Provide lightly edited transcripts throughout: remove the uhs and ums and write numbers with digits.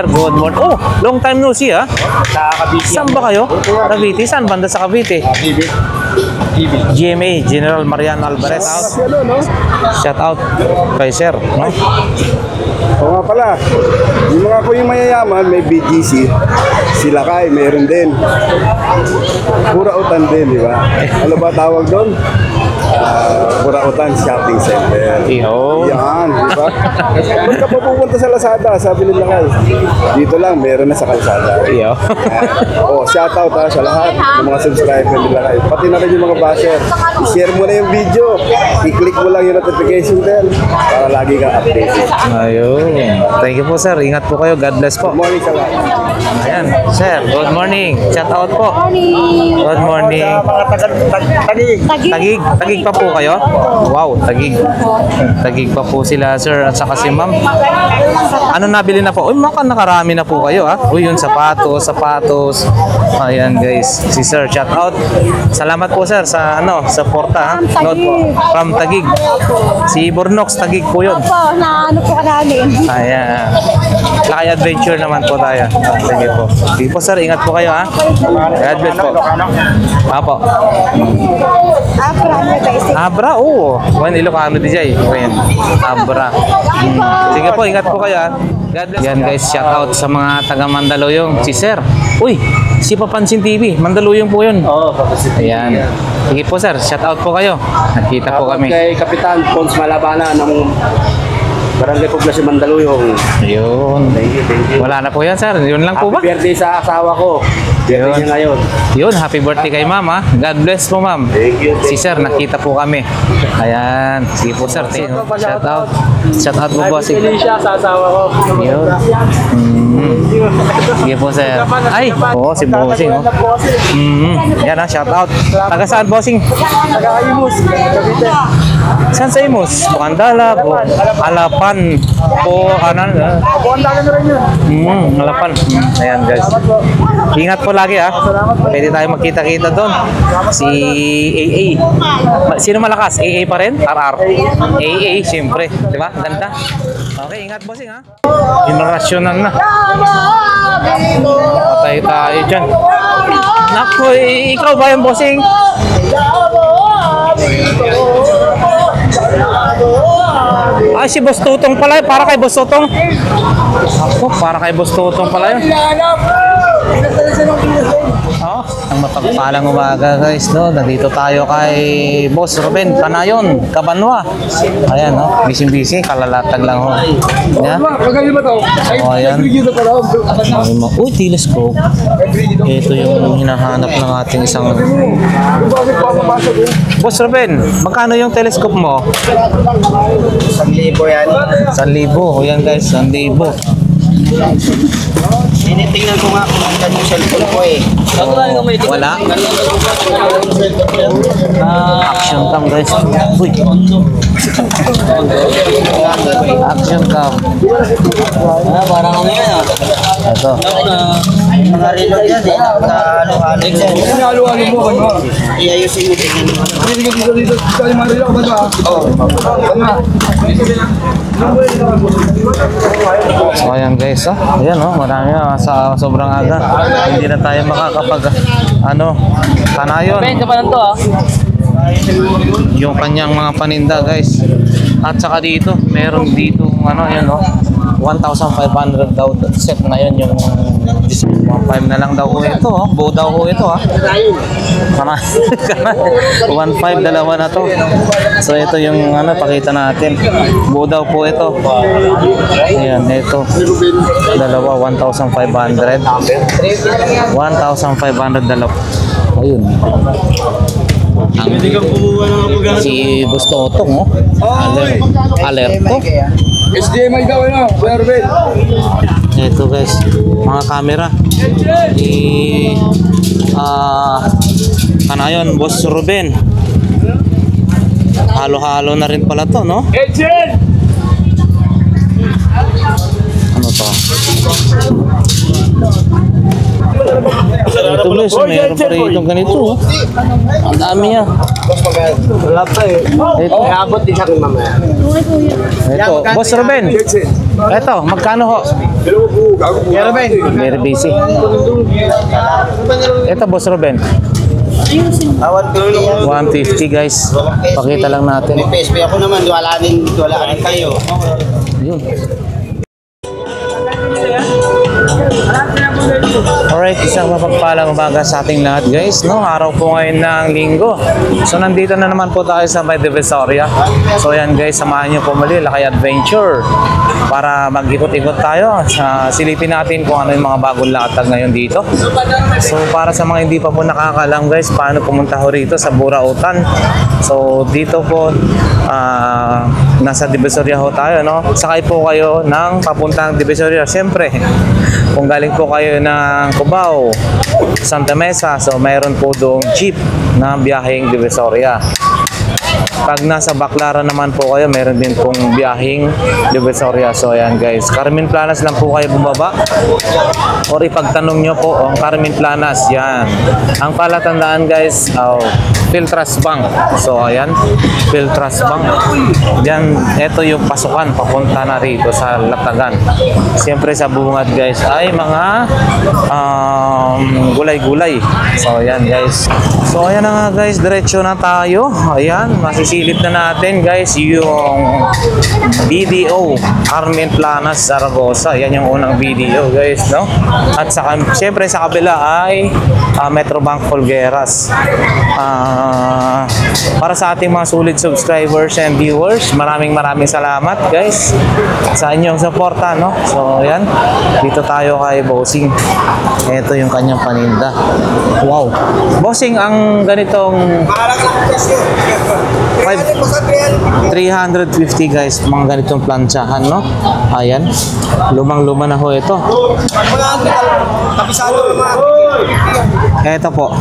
sir. Good morning. Oh, long time no see, ha? Sa Cavite. Saan ba kayo? Cavite? Saan banda sa Cavite? GMA, General Marian Alvarez. Shout out kay sir, no? Oo nga pala, yung mga ko yung mayayaman, may BGC, sila kay, meron din. Burautan din, di ba? Ano ba tawag doon? Burautan Shopping Center. Iyo. Yan, di ba? Ba't ka pupunta sa Lazada, sabi nila kay, dito lang, meron na sa kalsada. Iyo. Oh, shout out ha, sa lahat ng mga subscriber nila kay. Pati na rin yung mga basher. I-share mo na yung video, i-click mo lang yung notification bell para lagi kang updated. Ayun. Thank you po, sir. Ingat po kayo. God bless po. Good morning sa lahat. Ayan, sir. Good morning. Shout out po. Good morning. Tagig. Tagig pa po kayo? Wow, tagig. Tagig pa po sila, sir. At saka si ma'am. Ano nabili na po? Uy, nakarami na po kayo, ha? Uy, yun, sapatos. Ayan, guys. Si sir, shout out. Salamat po, sir, sa sa porta, ha? Note po. From Tagig. Si Bornox, Tagig po yun. Opo, na ano po ka namin. Ayan. Lakay adventure naman po tayo. Sige po. Sige po, sir. Ingat po kayo, ha? God bless po. Apo. Abra, oo. Wan Ilocano di jay. Abra. Sige po, ingat po kayo, ha? God bless. Yan, guys, shout out sa mga taga Mandaluyong. Si sir. Uy, si Papansin TV. Mandaluyong po yun. Oo, Papansin. Ayan. Sige po, sir. Shout out po kayo. Nakita po kami. Kay Kapitan Pons Malabana ng Barangay Poblasyon Mandaluyong. Yun. Thank you. Wala na po yan, sir. Yun lang po ba? Happy birthday sa asawa ko. Birthday niya ngayon. Yun, happy birthday kay ma'am, ha? God bless po, ma'am. Thank you. Si sir, nakita po kami. Ayan. Sige po, sir. Shout out. Shout out po, bossing. Siya sa asawa ko. Yun. Sige po, sir. Ay, oo, si bossing, oh. Yan, ha, shout out. Taga saan, bossing? Taga-Imus. Cavite. Saan sa Imus? Bukandala, Alapan, po, kanan. Buwan-dagan na rin yun. Alapan. Ayan, guys. Ingat po lagi, ha. Pwede tayo magkita-kita doon. Si AA. Sino malakas? AA pa rin? RR. AA, siyempre. Diba? Ganda. Okay, ingat, bossing, ha. Generational na. Patay tayo dyan. Naku, ikaw ba yung bossing? Ay, si Boss Tutong pala. Para kay Boss Tutong. Ako, para kay Boss Tutong pala yun. Oh, ang mapagpalang umaga, guys, no? Nandito tayo kay Boss Ruben Panayon, Cabanwa. Ayan, no? Busy, kalalatag lang, ho. Yan. Oh, ayan. Uy, telescope. Ito yung hinahanap ng ating isang... Boss Ruben, magkano yung telescope mo? 1,000 yan. 1,000. O yan, guys, 1,000. Tinitingnan ko nga kung ano yung cellphone ko eh. Wala? Action cam, guys. Uy. Action cam. Parang ano yan ah. Ito. Mga reload yan eh. Halo-halo mo ano? Iayusin mo tingnan mo. Dito yung mga reload ba? Oo. So ayan, guys, ayan, marami na sa sobrang aga. Hindi na tayo makakapag Panayon. Benta pa lang to ah. Yung kanyang mga paninda, guys. At saka dito, meron dito 1,500 daw set na yun, yung 1,500 na lang daw ho ito, buo daw ho ito, 1,500 dalawa na to. So ito yung pakita natin, buo daw po ito. Ayan, ito dalawa, 1,500 dalawa. Ayun, si Boss Totong, alerto. HDMI daw yun, Kuya Ruben. Ito, guys, mga camera ni Panayon, Boss Ruben. Halo-halo na rin pala to, no? Ano to? Ito guys, meron pa rin itong ganito. Oh. Ang dami niya. Wala pa eh. Ito. May abot din sa akin mamaya. Ito. Boss Ruben. Ito, magkano ho? Pero Ben, Very busy. Ito, Boss Ruben. awat ko yung 150 guys. Pakita lang natin. may PSP ako naman, wala din kayo. Yun. Alright, isang mapagpalang umaga sa ating lahat guys, no? Araw po ngayon ng linggo. So nandito na naman po tayo sa May Divisoria. So yan guys, samahan niyo po muli Lakay Adventure para mag-ikot-ikot tayo. Silipin natin kung ano yung mga bagong latag ngayon dito. So para sa mga hindi pa po nakakalam guys, paano pumunta ho rito sa Burautan. So dito po nasa Divisoria ho tayo, no? Sakay po kayo ng papuntang Divisoria. Siyempre, kung galing po kayo ng Cubao, Santa Mesa, so mayroon po doong jeep na biyaheng Divisoria. Pag nasa Baclaran naman po kayo, meron din pong biyaheng Divisoria. So ayan guys, Carmen Planas lang po kayo bumaba. Or ipagtanong nyo po ang Carmen Planas, yan. Ang palatandaan guys, Philtras Bank. So ayan, Philtras Bank. Yan, ito yung pasukan papunta na rito sa Latagan. Siyempre sa bungad guys ay mga gulay-gulay. So ayan guys. So ayan na nga guys, diretso na tayo. Ayan, masisilip na natin guys yung BDO Carmen Planas Zaragoza. Yan yung unang BDO guys, no? At siyempre sa kabila ay Metrobank Folgueras. Para sa ating mga sulit subscribers and viewers, maraming salamat guys sa inyong suporta, no? So yan, dito tayo kay Bossing. Ito yung kanyang paninda. Wow, Bossing, ang ganitong 350 guys, mga ganitong planchahan, no? Ayan, lumang-luma na ho ito. Ito po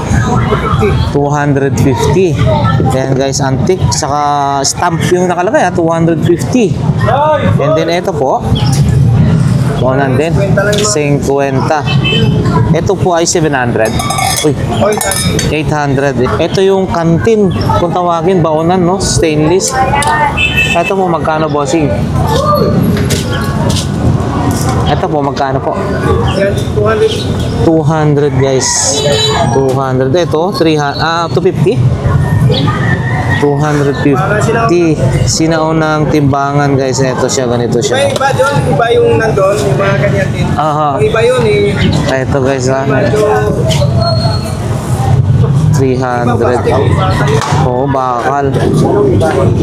250. Ayan guys, antique, saka stamp yung nakalagay, 250. And then ito po Bonan din, 50. Ito po ay 700. Uy, 800. Ito yung kantin, kung tawagin, baonan, no? Stainless. Ito po, magkano, Bossing? Ito po, magkano po? 200 guys. 200. Ito, 250. 250. Sinaunang timbangan guys. Ito siya, ganito siya. Iba doon, iba yung nandun, yung mga ganyan din. Aha. Iba yun eh. Ito guys, 300. Oo, bakal.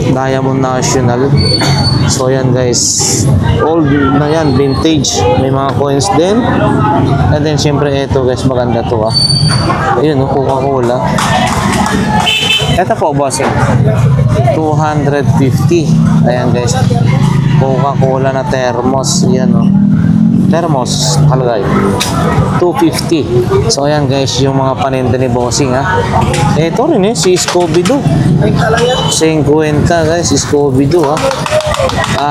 Diamond National. So yan guys, old na yan, vintage. May mga coins din. And then syempre ito guys, maganda to Ayun, Coca-Cola. Ito po, bossing, 250. Ayan guys, Coca-Cola na thermos. Yan thermos, nakalagay 250. So ayan guys, yung mga paninda ni Bossing Ito rin si Scooby-Doo, 50 guys, Scooby-Doo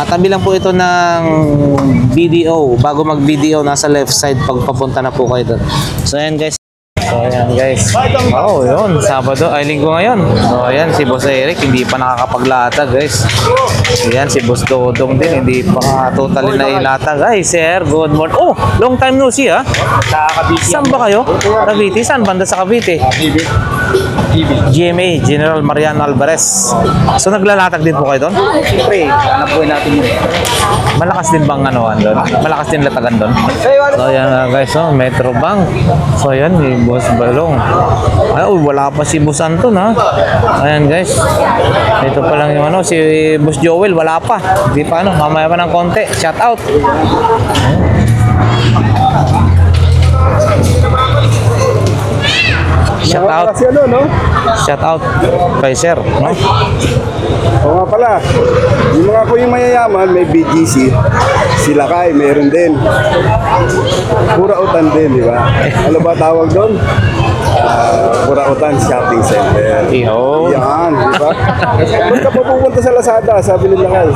tabi lang po ito ng BDO. Bago mag BDO, nasa left side pag papunta na po kayo doon. So ayan guys. So ayan guys. Oh, yun, Sabado ay linggo ngayon. So ayan, si Boss Eric hindi pa nakakapaglata guys. Ayan, si Boss Dodong din hindi pa totally na ilata guys. Sir, good morning. Oh, long time no see Sa Cavite. Saan ba kayo? Cavite? Saan banda sa Cavite? GMA, General Mariano Alvarez. So naglalatag din po kayo doon? Siyempre, hanap po natin yun. Malakas din bang doon? Malakas din latagan doon? So ayan guys, Metrobank. So ayan, Boss Balong. Ay, wala pa si Boss Anton Ayan guys. Ito pa lang yung si Boss Joel, wala pa. Hindi pa mamaya pa ng konti. Shout out. Shout out. Shout out kay Sir, no? Oo nga pala, yung mga kuyong mayayaman, may BGC, sila kay, meron din. Burautan din, di ba? Ano ba tawag doon? Burautan Shopping Center. Iyo. Yan, di ba? Ba't ka pa pupunta sa Lazada? Sabi nila kayo.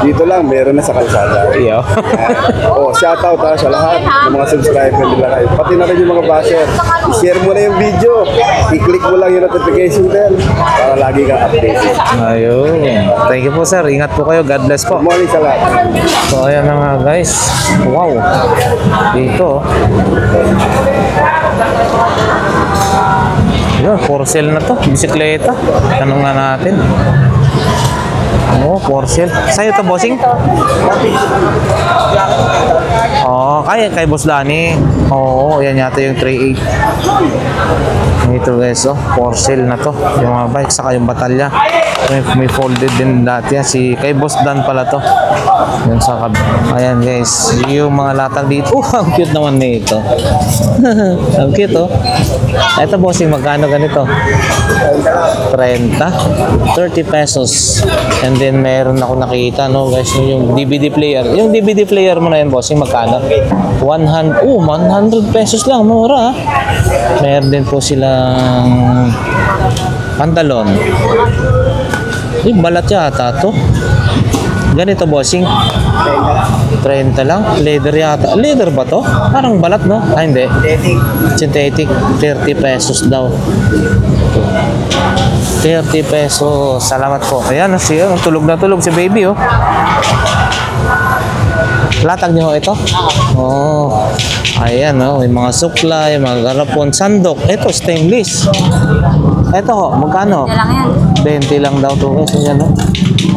Dito lang, meron na sa kalsada. Iyo. Oh, shoutout sa lahat ng mga subscriber nila kayo. Pati na rin yung mga basher. I-share mo na yung video. I-click mo lang yung notification bell para lagi kang updated. Ayun. Thank you po sir. Ingat po kayo. God bless po. Good morning sa lahat. So ayan na nga guys. Wow. Dito. Yun, for sale na to. Bisikleta. Tanong nga natin. Oo, for sale. Sa'yo to, bossing? Oo, kay Boss Lani. Oo, yan yata yung 3.8. Ito guys, oh, for sale na to. Yung mga bike, saka yung batalya. May folded din dati yan. Si kay Boss Dan pala to. Yan sa ayan guys, yung mga latag dito. Ang cute naman nito. Ang cute oh. Ito bossing, magkano ganito? 30 pesos. And then meron ako nakita no guys, yung DVD player. Yung DVD player mo na yan bossing, magkano? 100 pesos lang, mura. Meron din po silang pantalon. Balat yata to. Ganito bossing. 30 lang. Leather yata. Leather ba to? Parang balat no? Ah hindi. Synthetic. 30 pesos daw. 30 pesos. Salamat po. Ayan, siya. Tulog na tulog si baby oh. Latag niyo ito? Oh. Ayan oh. May mga supply, mga garapon, sandok. Ito stainless. Ito ho, magkano? 20 lang daw to guys. Ayan oh.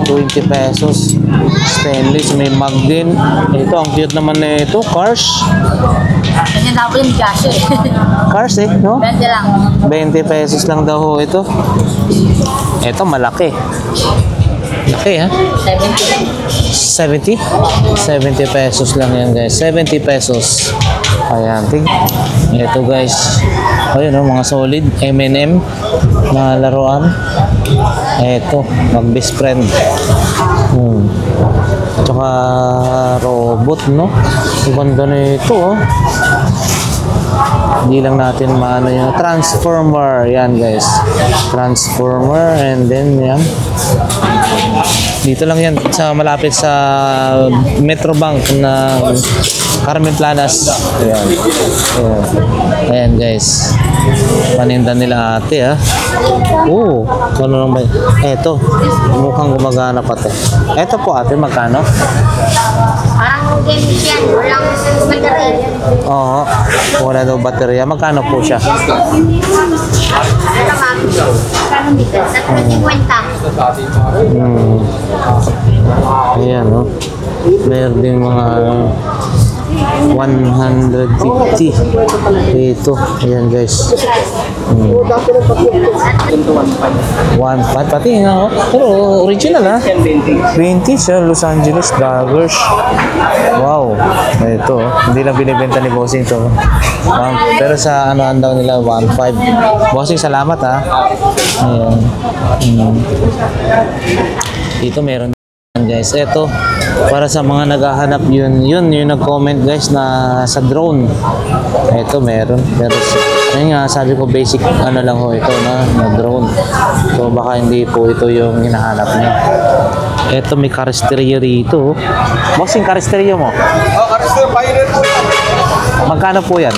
20 pesos. Stainless, may mug din. Ito, ang cute naman na ito. Cars. Ganyan daw po yung cash eh. Cars eh, no? 20 lang. 20 pesos lang daw ho ito. Ito, malaki. Laki ha? 70? 70 pesos lang yan guys. 70 pesos. Ayan, ito guys. Ayun oh, mga solid M&M na laruan. Ito, mag-best friend. Tsaka robot, no? Ganda na ito, oh. Hindi lang natin maano yung transformer. Yan, guys. Transformer and then yan. Dito lang yan sa malapit sa Metrobank na Carmen Planas. Ayan. Ayan guys. Paninda nila ate ha. Oo. Ano lang ba? Eto. Mukhang gumagana pa to. Eto po ate, magkano? Parang games yan. Walang baterya. Oo. Wala daw baterya. Magkano po siya? Ano ma'am? Kano dito? 350. Ayan no. Meron din mga 150 ito. Ayan guys. 1.5 pati nga oh. Pero original ha. 20 sa Los Angeles Daggers. Wow. Ito oh. Hindi lang binibenta ni Bossing to. Pero sa ano daw nila 1.5. Bossing salamat ha. Ayan. Dito meron guys. Ito para sa mga naghahanap yun yung nag-comment guys na sa drone. Ito meron. Pero ayun nga sabi ko basic ano lang ho ito na drone. So baka hindi po ito yung hinahanap niyo. Ito may karisterya rito. Bossing karisterya mo? Oh, Aristo, Pioneer po. Magkano po yan?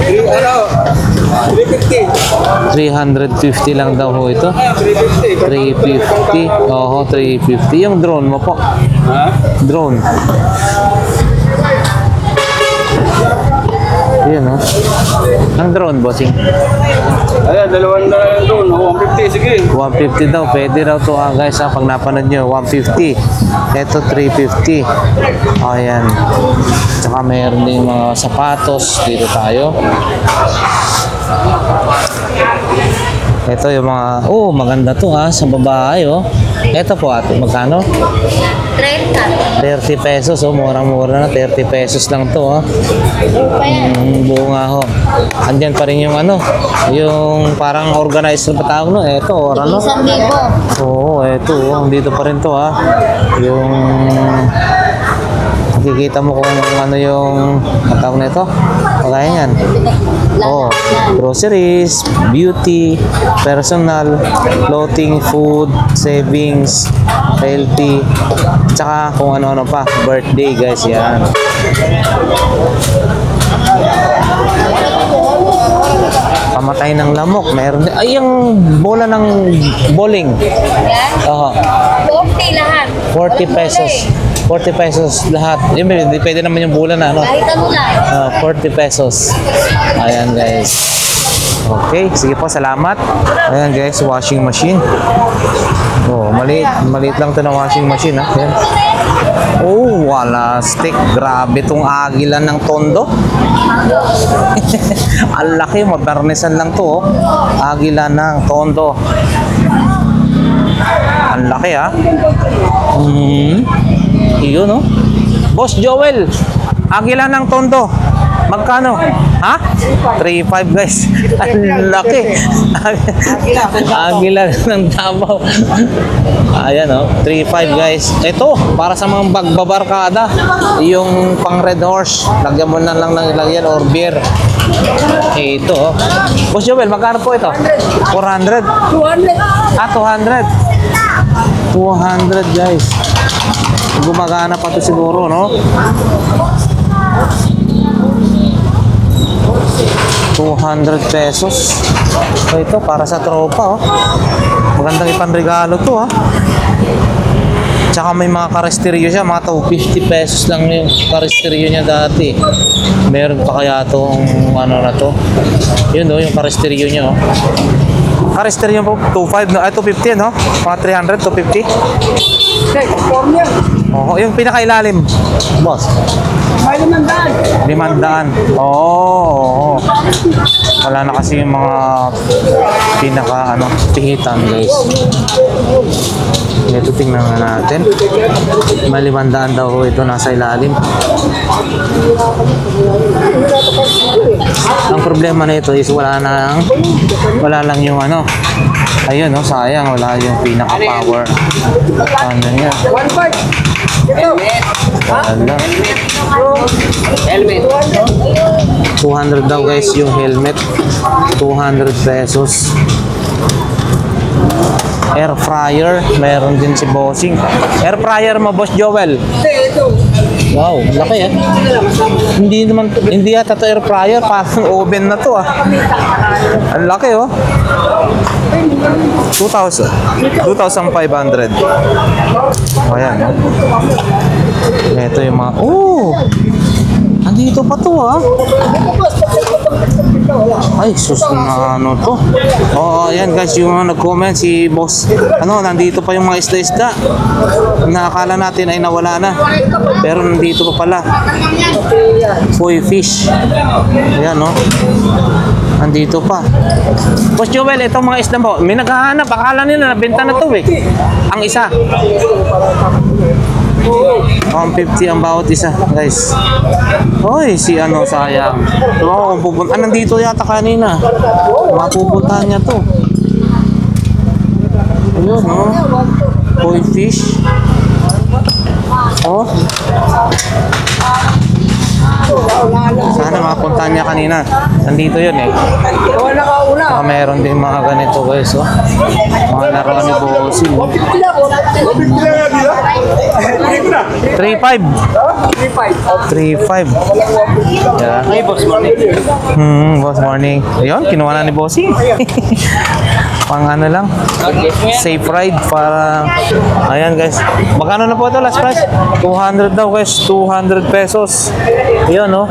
350. 350 lang daw ho ito. 350. Oo, 350. Yung drone mo po. Drone. Yun oh. Ang drone, bossing. Ayan, dalawang na doon. 150, sige. 150 daw. Pwede raw to guys ha. Pag napanood nyo, 150. Ito, 350. Ayan. Tsaka mayroon din mga sapatos. Dito tayo. Ito yung mga, oh maganda to ha, sa babae oh. Ito po ate, magkano? 30. 30 pesos oh, murang-mura na, 30 pesos lang to ha. Buo nga ho. Andyan pa rin yung ano, yung parang organizer ba tawag no? Ito, or ano? 1,000. Oo, ito oh, dito pa rin to ha. Yung makikita mo kung ano yung matawag na ito. Kagaya yan. Oh, groceries, beauty, personal, clothing, food, savings, healthy, tsaka kung ano-ano pa, birthday guys, yan. Pamatay ng lamok, meron din. Ay, yung bola ng bowling. Yan. Oo. 40 lahat. 40 pesos. 40 pesos lahat. Yun, pwede naman yung bola na, ano? Kahit ano lang. 40 pesos. Ayan, guys. Okay, sige po, salamat. Ayan, guys, washing machine. Oh, maliit lang to na washing machine, ha. Ayan. Oh, wala stick. Grabe tong agilan ng Tondo. Ang laki, mabarnisan lang to, oh. Agilan ng Tondo. Ang laki, ha. Iyon, no? Boss Joel, Agilan ng Tondo. Magkano? Ha? 3.5 guys. Ang laki. Agilan ng Davao. Ayan, oh. 3.5 guys. Ito, para sa mga bagbabarkada. Yung pang Red Horse. Lagyan mo na lang ng lagyan or beer. Ito, oh. Boss Joel, magkano po ito? 400? 200. Ah, 200. 200 guys. Gumagana pa to siguro, no? 200 pesos. So ito para sa tropa, oh. Magandang ipanregalo to, ha. Tsaka may mga karesteryo siya, mga 250 pesos lang yung karesteryo niya dati. Meron pa kaya tong ano na to. Yun, oh, yung karesteryo niya, oh. Karesteryo po 25 no, ay 250 no. Mga 300 250. Oh, yung pinakailalim, boss. May 500. Oo. Wala na kasi yung mga pinaka ano, pihitan, guys. Ito tingnan na natin. May 500 daw ito nasa ilalim. Ang problema na ito is wala lang yung ano. Ayun, no, sayang wala yung pinaka power. Ano niya? Wala. Helmet. 200 daw guys yung helmet. 200 pesos. Air fryer, meron din si Bossing. Air fryer mo, Boss Joel. Wow, laki eh. Hindi yata to air fryer, parang oven na to ah. Ang laki oh. 2,500. Ayan. Ito yung mga, oh! Andito pa to ah. Ay, sus na ano to. Oh, ayan guys, yung nag-comment si Boss. Ano, nandito pa yung mga isda-isda. Nakakala natin ay nawala na. Pero nandito pa pala. Koi fish. Ayan, no. Nandito pa. Boss Joel, itong mga isda mo, may naghahanap. Akala nila nabenta na to eh. Ang isa. 150 ang bawat isa, guys. Hoy, si ano, sayang. Diba kung pupunta, nandito yata kanina. Mapupuntahan niya to. Ayun, no? Koi fish. Oh. Sana makapuntahan niya kanina. Nandito yun eh. Saka meron din mga ganito guys, oh. Mga laruan ni Bossing. 3.5. 3.5. Yeah. Ay, boss, morning. Boss morning. Ayun, kinuha na ni Bossing. Pang ano lang. Safe ride para ayan guys. Magkano na po ito last price? 200 daw guys. 200 pesos. Ayun, no?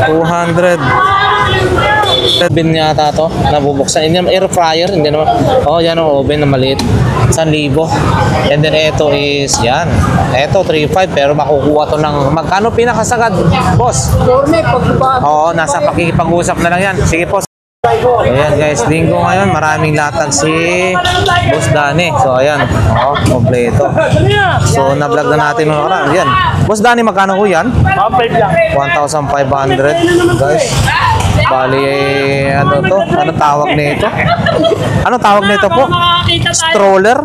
200. Bin yata to, nabubuksan. Hindi naman air fryer, hindi naman. Oh, yan ang oven na maliit. 1,000. And then ito is, yan. Ito, 3.5, pero makukuha to ng, magkano pinakasagad, boss? Oo, nasa pakikipag-usap na lang yan. Sige po. Ayan guys, linggo ngayon, maraming latag si Boss Danny. So ayan, kompleto. So na-vlog na natin nung nakaraan. Ayan. Boss Danny, magkano ko yan? 1,500 guys. Bali, ano to? Ano tawag nito? Ano tawag nito po? Stroller?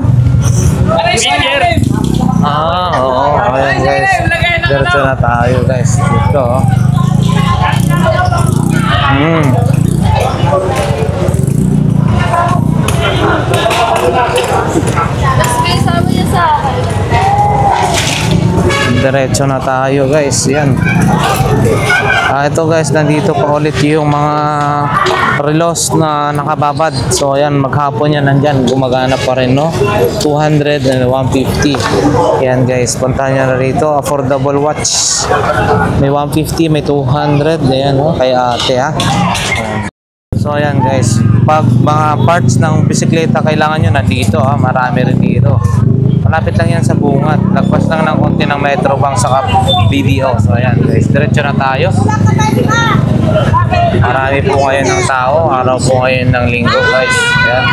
Ah, oo. Ayan guys. Diretso na tayo guys. Dito, oh. Mm. Tapos may sama niya sa akin. Diretso na tayo guys, yan. Ito guys, nandito pa ulit yung mga relos na nakababad. So ayan, maghapon yan nandyan, gumagana pa rin, no? 200 and 150. Yan guys, puntahan nyo na rito. Affordable watch. May 150, may 200. Ayan, no? Kay ate, ha? So ayan guys, pag mga parts ng bisikleta kailangan nyo, nandito, ha? Marami rin dito. Malapit lang yan sa Bungat. Lagpas lang ng konti ng Metrobank sa BDO. So ayan guys, diretso na tayo. Marami po ngayon ng tao. Araw po ngayon ng linggo guys. Ayan.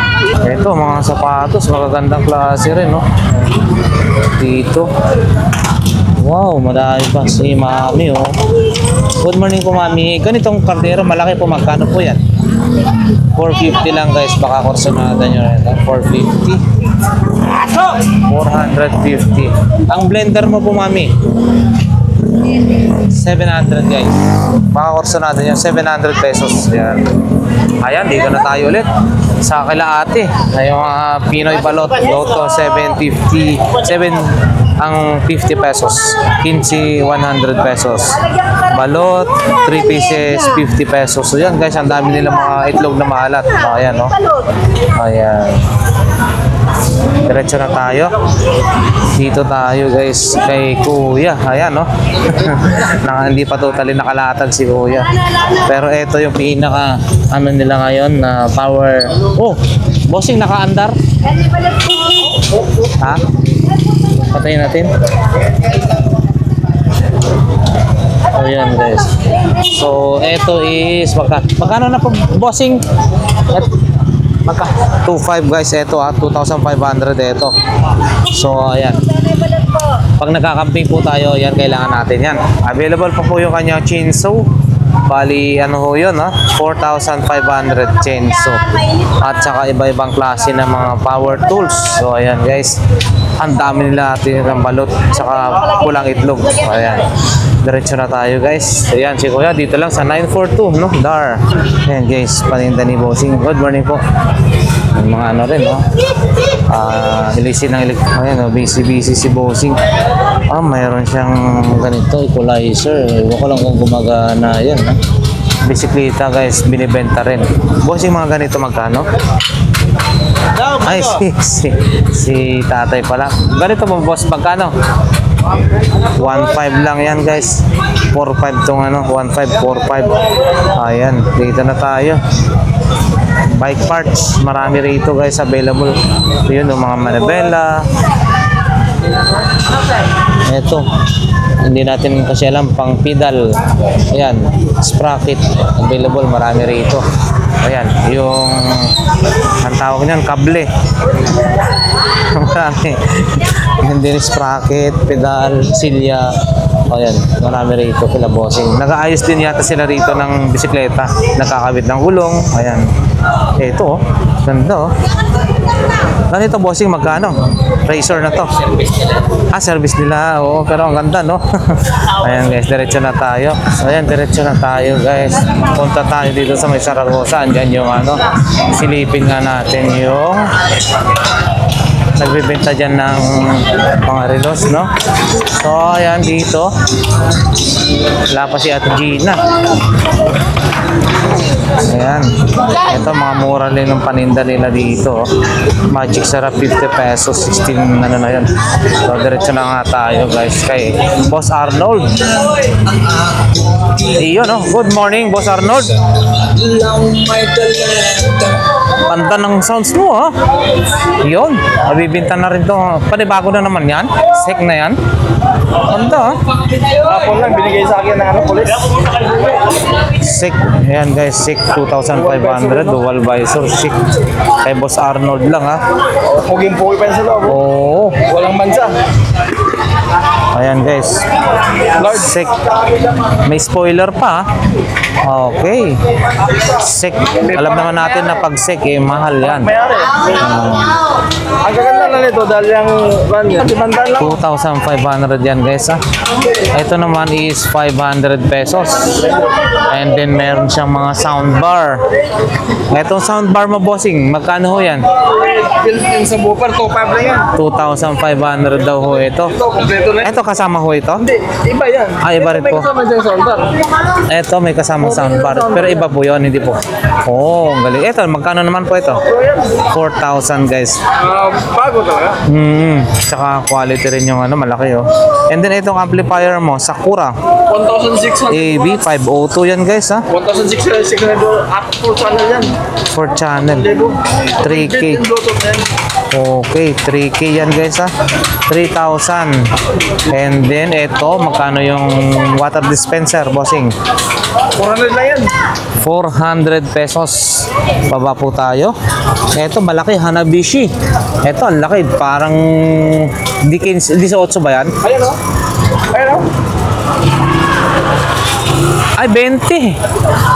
Ito mga sapatos, magagandang klase rin, no? Dito. Wow, madami pa si Mami, oh. Good morning po, Mami. Ganitong kardero, malaki po. Magkano po yan? 450 lang guys. Baka kursunada nyo rin. 450. 450. Ang blender mo po, Mami? 700 guys. Baka kursunada nyo. 700 pesos. Yan. Ayan, dito na tayo ulit. Sa kila ate. Ay, yung Pinoy balot. Loto 750. 7 ang 50 pesos. 15, 100 pesos. Balot, 3 pieces, 50 pesos. So yan guys, ang dami nila mga itlog na maalat. So, ayan, no? Ayan. Diretso na tayo. Dito tayo guys kay Kuya. Ayan, no? Hindi pa totally nakalatag si Kuya. Pero ito yung pinaka ano nila ngayon na power. Oh, bossing nakaandar. Ha? Patayin natin. Ayan guys. So ito is magkano na po bossing? Magka 2.5 guys, ito 2,500 ito. So ayan. Pag nagkakamping po tayo, yan kailangan natin yan. Available pa po yung kanyang chainsaw. Bali ano ho yun, 4,500 chainsaw. At saka iba-ibang klase ng mga power tools. So ayan guys. Ang dami nila natin ng balot saka pulang itlog. So, ayan. Diretso na tayo guys. Ayan si Kuya dito lang sa 942, no? Dar. Ayan guys, paninda ni Bossing. Good morning po. Yung mga ano rin, no? Ilisin ng ayan, no? Busy si Bossing. Mayroon siyang ganito, equalizer. Ewan ko lang kung gumagana yan, no? Bisikleta guys, binibenta rin. Bossing, mga ganito magkano? Ay, si tatay pala. Ganito mo boss, magkano? 1.5 lang yan guys. 4.5 tong ano, 1.5, 4.5. Ayan, dito na tayo. Bike parts, marami rito guys available. Yun, yung mga manibela. Ito, hindi natin kasi alam, pang pedal. Ayan, sprocket available, marami rito. Ayan, yung ang tawag niyan, kable. Marami. Hindi rin sprocket, pedal, silya. Ayan, marami rito kila Bossing. Nag-aayos din yata sila rito ng bisikleta. Nakakabit ng gulong. Ayan. Ito, ganda, oh. Ganito Bossing, magkano? Racer na to. Service nila. Oo, pero ang ganda, no? Ayan guys, diretso na tayo. So, ayan, diretso na tayo guys. Punta tayo dito sa may Saragosa. Andyan yung ano, silipin nga natin yung nagbibenta dyan ng mga relos, no? So, ayan dito. Wala pa si Ate Gina. Ayan. Ito, mga mura rin ng paninda nila dito. Magic Sarap, 50 pesos, 16, ano na yun. So, diretso na nga tayo, guys, kay Boss Arnold. Iyon, no? Good morning, Boss Arnold. Panda ng sounds mo, ha? Yun. Mabibinta na rin to. Panibago na naman yan. Sek na yan. Panda, ha? Kapon lang, binigay sa akin ng ano, pulis. Sek. Ayan guys, Sek 2,500. Dual visor. Sek. Kay Boss Arnold lang, ha? Puging-pugi pa yan sa loob. Oo. Walang mansa. Ayan guys. Sek. May spoiler pa, ha? Okay. Sek. Alam naman natin na pag Sek, mahal yan. Mayari. Ang gaganda. na nito dahil yung van yun. 2,500 yan guys ha. Ito naman is 500 pesos. And then meron siyang mga soundbar. Itong soundbar mo bossing, magkano ho yan? Yung sa booper, 2.5 lang yan. 2,500 daw ho ito. Ito, kompleto na yan. Ito kasama ho ito? Hindi, iba yan. Ah, iba rin May po. kasama dyan sa altar. Ito may kasamang soundbar. Pero iba po yun, hindi po. Oh, ang galing. Ito, magkano naman po ito? 4,000 guys. Bago talaga. Tsaka quality rin yung ano, malaki oh. And then itong amplifier mo, Sakura 1,600. AV502 yan guys ha. 1,600 up full channel yan. 4 channel. 3K. Yung Bluetooth na yan. Okay, 3K yan guys ha. 3,000. And then ito, magkano yung water dispenser, bossing? 400 lang yan. 400 pesos. Baba po tayo. Ito, malaki, Hanabishi. Ito, ang laki. Parang 18 ba yan? Ayan o. Ayan o. Ay, 20.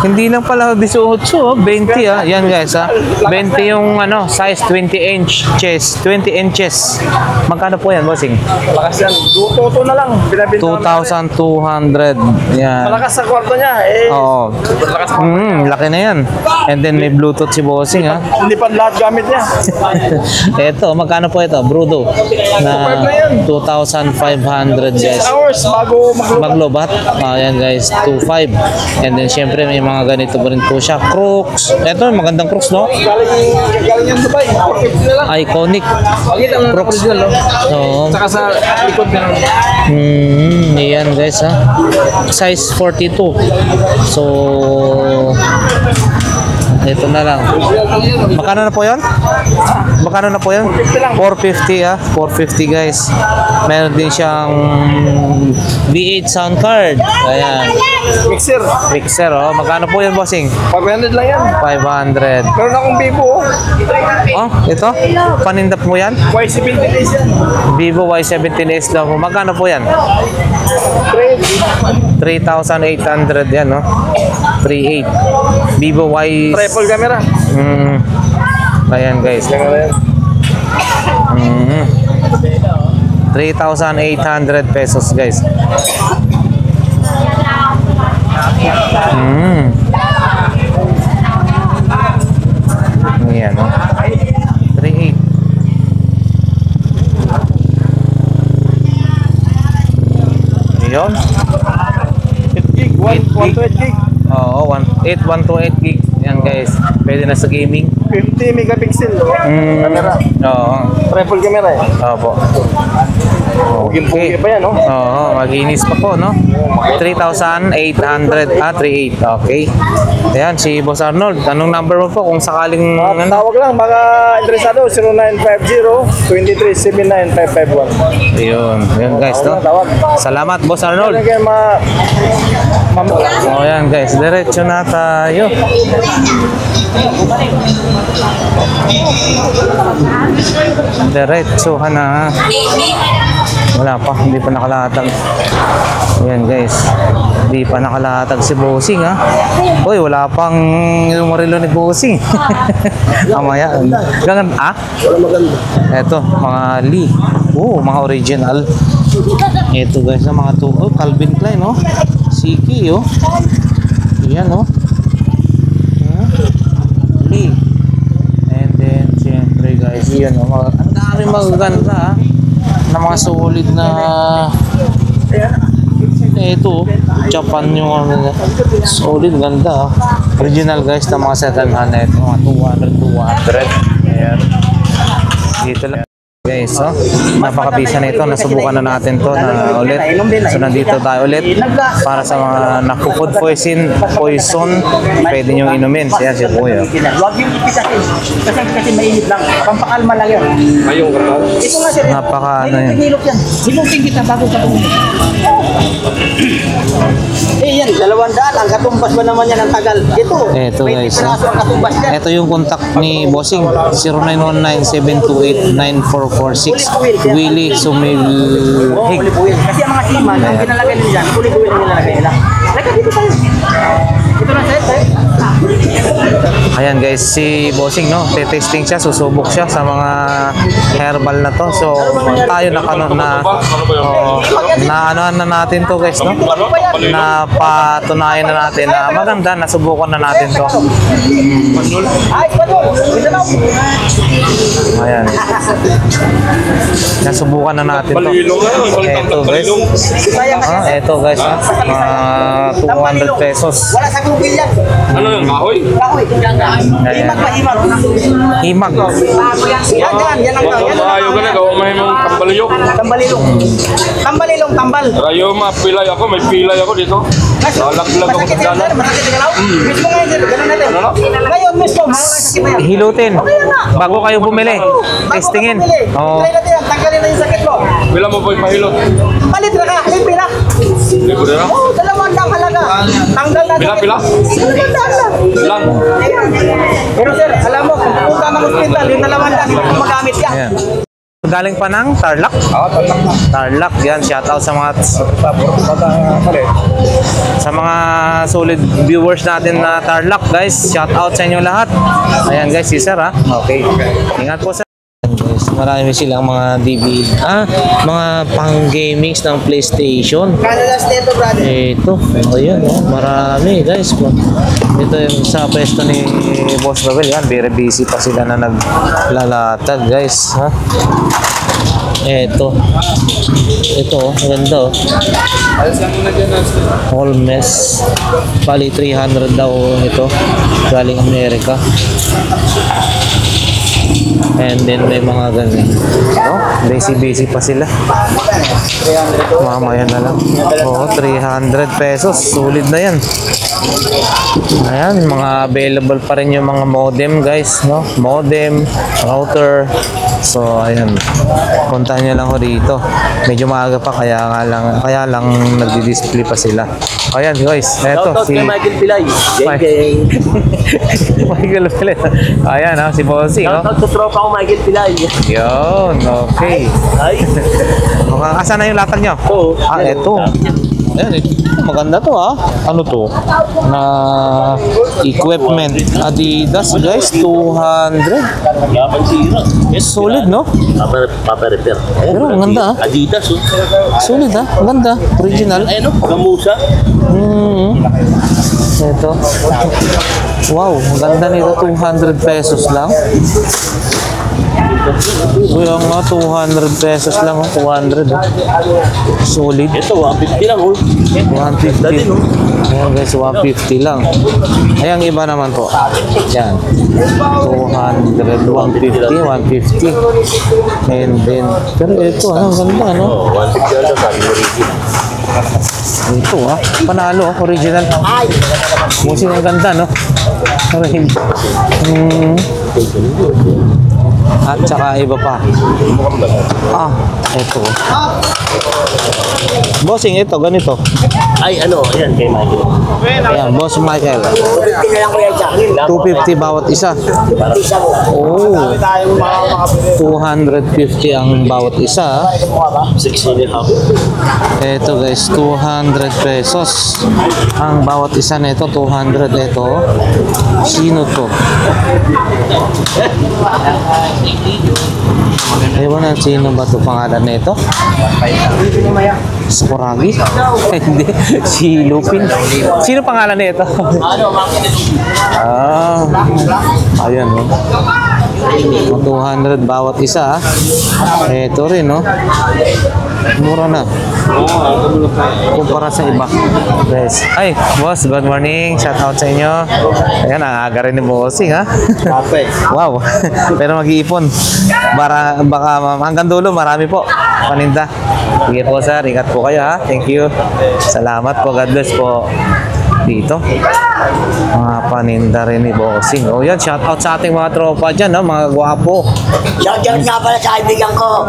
Hindi lang pala 18, oh. 20 ah. Yan guys ah. 20 yung ano, size 20 inches. 20 inches. Magkano po yan, bossing? Malakas yan. Toto na lang. Binabinta 2,200. Yan. Malakas sa kwarto niya. Oo. Malakas sa Laki na yan. And then may Bluetooth si bossing ah. Hindi pa lahat gamit niya. Ito, magkano po ito? Brudo. Na 2,500 guys. 6 hours bago Maglobat. Ayan guys, 2,500. And then syempre may mga ganito pa rin po siya. Crooks. Ito, magandang Crooks no? Galing yan Dubai. 450 na lang. Iconic. Pakita mo na Crooks. original, no? Oo. Saka sa likod na lang. Ayan guys ha. Size 42. So, ito na lang. Magkano na po yun? Magkano na po yun? 450 ah. 450 guys. Meron din siyang V8 sound card. Ayan. Mixer. Mixer oh. Magkano po yun bossing? 500 lang yan. 500. Meron akong Vivo. Oh, ito? Panindap mo yan? Y70 days yan. Vivo Y17s daw po. Magkano po yan? 3,800 yan no? 3,800. Vivo Y... Triple camera. Ayan guys. Camera yan. 3,800 pesos guys. Ayan no? 3,800. Ayan. 8 gig. 1 to 8 gig. Oo, 128 gig. Yan guys. Pwede na sa gaming. 50 megapixel. Camera. Oo. Triple camera eh. Opo. Pugi pa yan, no? Oo, maginis pa po, no? 3,800. 3,800. Okay. Ayan, si Boss Arnold. Anong number mo po kung sakaling... Tawag lang, baka interesado, 0950-2379-551. Ayun. Ayun guys, no? Tawag. Salamat, Boss Arnold. Kaya O yan guys, diretso na tayo. Diretso ka na. Wala pa, hindi pa nakalatag. Ayan guys, hindi pa nakalatag si Bossing ha. Uy, wala pang lumarilo ni Bossing. Amaya. Gangan, ah? Wala maganda. Eto, mga Lee. Oh, mga original. Ito guys, mga to. Oh, Calvin Klein, oh. Siki, oh. Yan, oh. Lee. And then, siyempre guys, yan, oh. Ang dami magaganda, ha. Na mga solid na... Ito, Japan yung ano niya. Solid, ganda, ah. Original guys, na mga second hand na ito. Mga 200. Ayan. Dito lang. Guys, so, napakabisa na ito. Nasubukan na natin to na ulit. So, nandito tayo ulit para sa mga naku-food poison, pwede nyo inumin. Siya si Kuya. Huwag yung ipisahin. Kasi mainit lang. Pampakalma lang yun. Ayong katawan. Ito nga sir. Napaka ano yan. Hilok yan. Hilukin kita bago sa buhay. Yan, 200. Ang katumbas ba naman yan ang tagal? Ito. Ito guys, ang katumbas yan. ito yung contact ni Bossing. 0919-728-9446. Willie Sumilhig. Kasi ang mga siman, ang ginalagay nila dyan, kulit-kulit ang ginalagay nila. Lagay dito tayo. Ito na sir. Ayan guys, si Bossing no, testing siya, susubok siya sa mga herbal na to. So tayo na anuhan na natin to guys no. Na patunayan na natin na maganda, nasubukan na natin to. Ayan. Nasubukan na natin to. Ito guys, mga 200 pesos. Wala sa Google yan. Ano yung kahoy? Kahoy. Ayan. Himag. Himag. Yan ang Maayo ka na, gawa mo yung tambaliyok. Tambalilong, tambal. Rayo pilay ako, may pilay ako dito. Lalaglag ako sa dalan. Masakit ka lang? Mismo ngayon, sir. Ganun natin. Ano? Ngayon mismo, masakit na yan. Hilutin. Bago kayo bumili. Testingin. Oo. Try natin yan. Tanggalin na yung sakit mo. Bila mo po yung mahilot? Palit na ka. Libre na. Libo na? Oo, 200 halaga. Tanggal na. Pila? 200 lang. Lang. Pero sir, alam mo, kung pupunta ng hospital, yung 200, magamit yan. Ayan. Galing pa ng Tarlac. Tarlac, yan. Shoutout sa mga solid viewers natin na Tarlac, guys. Shoutout sa inyo lahat. Ayan guys, si Sir ha. Okay. Ingat po sir. Guys, marami silang mga DVD, mga pang-gamings ng PlayStation. Canada's Neto, brother. Ito, ayun, marami guys. Ito yung sa pwesto ni Boss Babel, yan, very busy pa sila na naglalatag guys, ha. Ito, maganda oh. Holmes, bali 300 daw ito, galing Amerika. And then may mga ganyan. Busy pa sila. Mamaya na lang. 300 pesos. Sulit na yan. Ayan, mga available pa rin yung mga modem guys, no? Modem, router. So, ayan. Puntahan nyo lang ho dito. Medyo maaga pa, kaya lang nagdi-display pa sila. Ayan guys, eto si Michael Pilay. Michael Pilay. Ayan ha, si Bossing. Shoutout sa tropa ko, Michael Pilay. Yun, okay. Ay, Asan na yung latag nyo? oo. Eto. Ayan, maganda to ha. Ano to? Na equipment. Adidas guys, 200. Yaman sira. Solid no? Papa-repair. Pero ang ganda ha. Adidas, oh. Solid ha. Ang ganda. Original. Ayun, oh. Gamusa. Ito. Wow, ang ganda nito. 200 pesos lang. Kaya nga, 200 pesos lang. 200. Solid. Ito, 150 lang, oh. 150. Dati, no? Ayan guys, 150 lang. Ayan, iba naman po. Yan. 200, 150, 150. And then, pero ito, ang ganda, no? Oh, 150 lang, sabi mo rin. Ito, panalo, original. Musik ang ganda, no? At saka iba pa. Ito. Bossing, ito, ganito. Ay, ano, ayan, kay Michael. Ayan, Boss Michael. 250 na lang kuya dyan. 250 bawat isa. Isa mo. Oh, 250 ang bawat isa. 6 and a half. Ito guys, 200 pesos. Ang bawat isa nito 200. Ito. Sino to? Ewan na, sino ba ito pangalan nito? Sporagi? Hindi. Si Lupin. Sino pangalan nito? Ayan o. 200 bawat isa. Ito rin no. Mura na. Kumpara sa iba. Yes. Ay, boss, good morning. Shout out sa inyo. Ayan, ang aga rin ni Bossing ha. Wow. Pero mag-iipon. Baka hanggang dulo, marami po. Paninda. Sige po sir, ingat po kayo ha. Thank you. Salamat po. God bless po. Dito. Mga paninda rin ni Bossing. O yan, shout out sa ating mga tropa dyan, no? Mga gwapo. Shoutout nga pala sa kaibigan ko.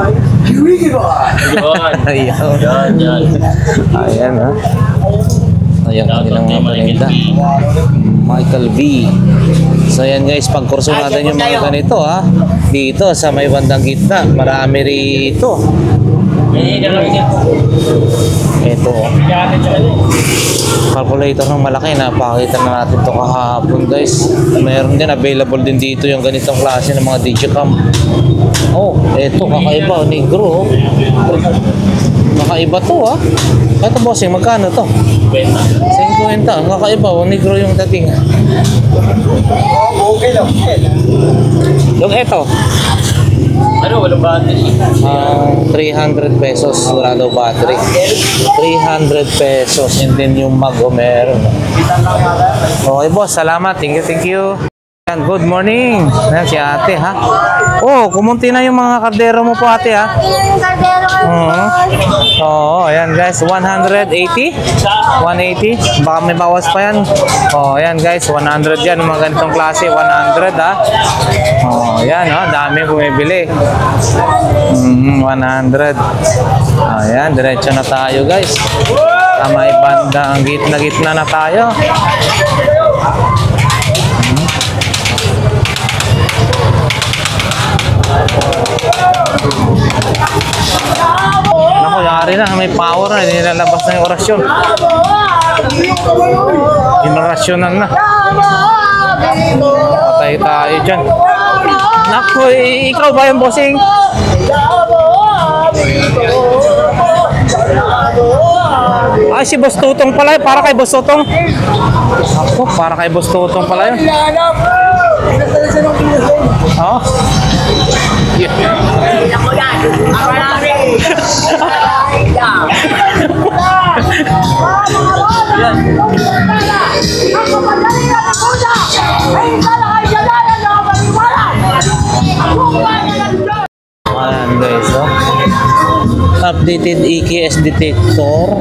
Ayan. Yan. Ayan ha. Ayan, kanilang mga paninda. Michael V. So yan guys, pagkurso natin yung mga ganito ha. Dito sa may bandang gitna, marami rito. Ito, oh. Calculator ng malaki. Napakita na natin ito kahapon, guys. Meron din, available din dito yung ganitong klase ng mga digicam. Oh, ito, kakaiba. Negro, oh. Kakaiba to, ah. Ito, bossing, magkano to? 50. Kakaiba, oh. Negro yung dating. Yung ito. Ano, walang battery. 300 pesos. Wala daw battery. 300 pesos. And then yung mag, oh, meron. Okay, boss. Salamat. Thank you. Yan, good morning. Ayan, si ate, ha? Oh, kumunti na yung mga kardero mo po, ate, ha? Ilan yung kardero ka? Oo, ayan guys, 180? 180? Baka may bawas pa yan. Oh, ayan guys, 100 yan, mga ganitong klase, 100 ha. Oh, ayan ha, dami bumibili. 100. Ayan, diretso na tayo guys. Tama ibanda, ang gitna na tayo. Naku, yari na, may power na, hindi nilalabas na yung orasyon. Inorasyonan na. Patay tayo dyan. Naku, ikaw ba yung bossing? Ay, si Boss Tutong pala, para kay Boss Tutong. Ako, para kay Boss Tutong pala yun. Oo. Ayan guys, oh. Updated EKS detector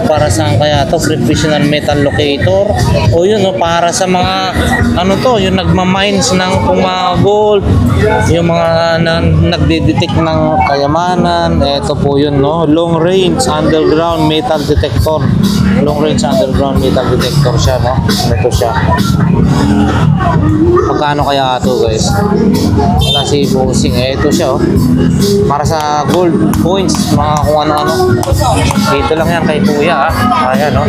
para saan kaya to? Professional metal locator o yun, no, para sa mga ano to, yung nagmamines ng kung mga gold, yung mga nagde-detect ng kayamanan. Ito po yun, no, long range underground metal detector. Long range underground metal detector siya, no. Ito siya. Magkano kaya ito guys? Wala si bossing. Ito siya, oh, para sa gold coins, mga kung ano-ano. Dito lang yan kay kuya, ah. Ayan, no.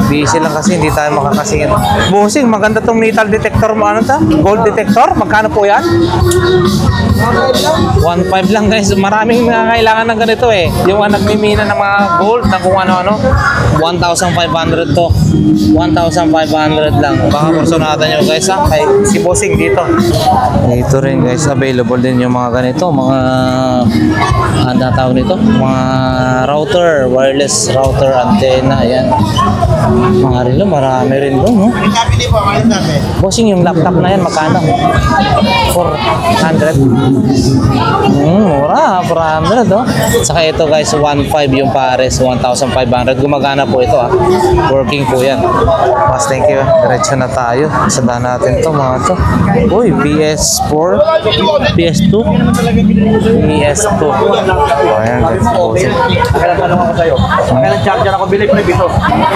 Busy lang kasi, hindi tayo makakasingit. Bossing, maganda tong metal detector mo. Ano ta? Gold detector? Magkano po yan? 1.5 lang guys. Maraming kailangan ng ganito eh. Yung nagmimina ng mga gold na kung ano-ano. 1,500 to. 1,500 lang. Baka personatan nyo guys, ha? Kay si bossing dito. Dito rin guys, available din yung mga ganito. Mga ano tawag nito? Mga router, wireless router, antenna. Ayan. Mga relo, marami rin doon, no? Bossing, yung laptop na yan, magkano? 400. Mura, 400, oh. Saka ito guys, 1.5 yung pares, 1,500. Gumagana po ito, ah. Working po yan. Mas thank you. Diretso na tayo. Sabahan natin to mga to. Uy, PS4, PS2, PS2. Oh, ayan guys.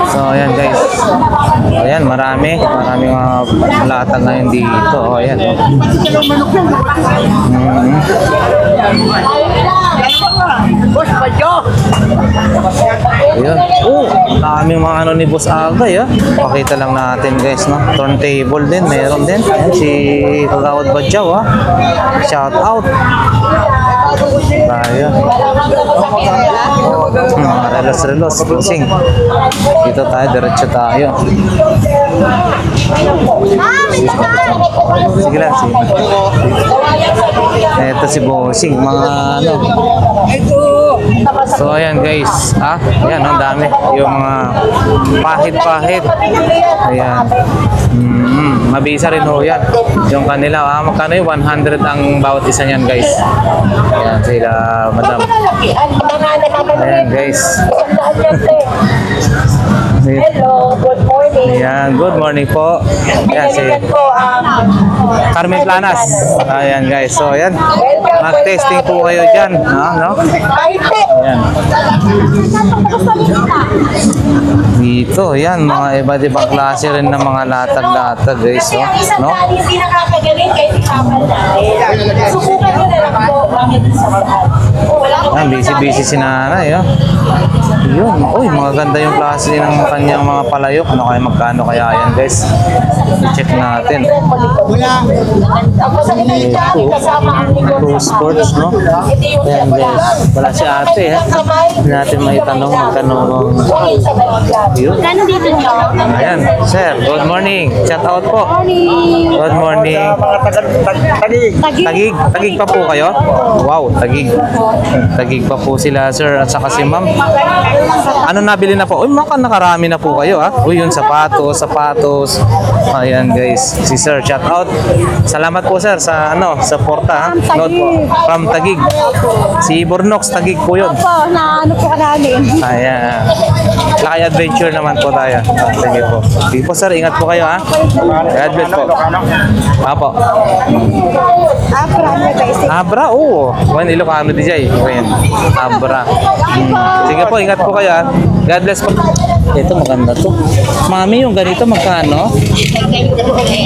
So, ayan guys. Ayan, maraming mga latag ngayon dito. Oh, ayan. Oh. Ayun. Oh, daming mga ano ni Boss Agay, ah. Pakita lang natin guys, no. Turntable din, meron din. Ayan, si Kagawad Badyaw, ah. Shout out. Tayo. Mga relos, bossing. Dito tayo, diretso tayo. Sige lang, sige. Ito si bossing, mga ano. So ayan guys, ayan, ang dami. Yung mga pahit. Ayan. Mabisa rin ho yan. Yung kanila, magkano yung 100 ang bawat isa niyan guys. Ayan sila, madam. Ayan guys. Hello, good morning. Ayan, good morning po. Ayan si Carmen Planas. Ayan guys. So ayan. Mag-testing po kayo dyan. No? Ayan. Dito, ayan. Mga iba't ibang klase rin ng mga latag-latag guys. No? Hindi nakakagaling kahit ikamal natin. Subukan mo na lang po. Bakit sa mahal? Ayan, busy-busy si nanay. Oh. Yun. Uy, mga ganda yung klase ng kanyang mga palayok. Ano kaya, magkano kaya yan guys? I-check natin. Tapos sa kinagdami kasama ang Blue Sports, no? Ayan guys. Wala si ate, ha? Hindi natin may tanong magkano. Yun. Kano dito nyo? Ayan, sir, good morning. Shout out po. Good morning. Tagig pa po kayo? Wow, tagig. Tagig pa po sila, sir, at saka si ma'am. Ano nabili na po? Uy, nakarami na po kayo, ha? Uy, yun, sapatos. Ayan, guys. Si sir, shout out. Salamat po, sir, sa sa porta, ha? Note po. From Tagig. Si Bornox, Tagig po yun. Opo, na ano po ka namin. Ayan. Lakay adventure naman po tayo. Sige po. Sige po, sir. Ingat po kayo, ha? God bless po. Apo. Abra, oo. Juan Ilocano di jay. Ayan. Abra. Sige po, ingat po kayo, ha? God bless po. Ito, maganda to. Mami, yung ganito, magkano?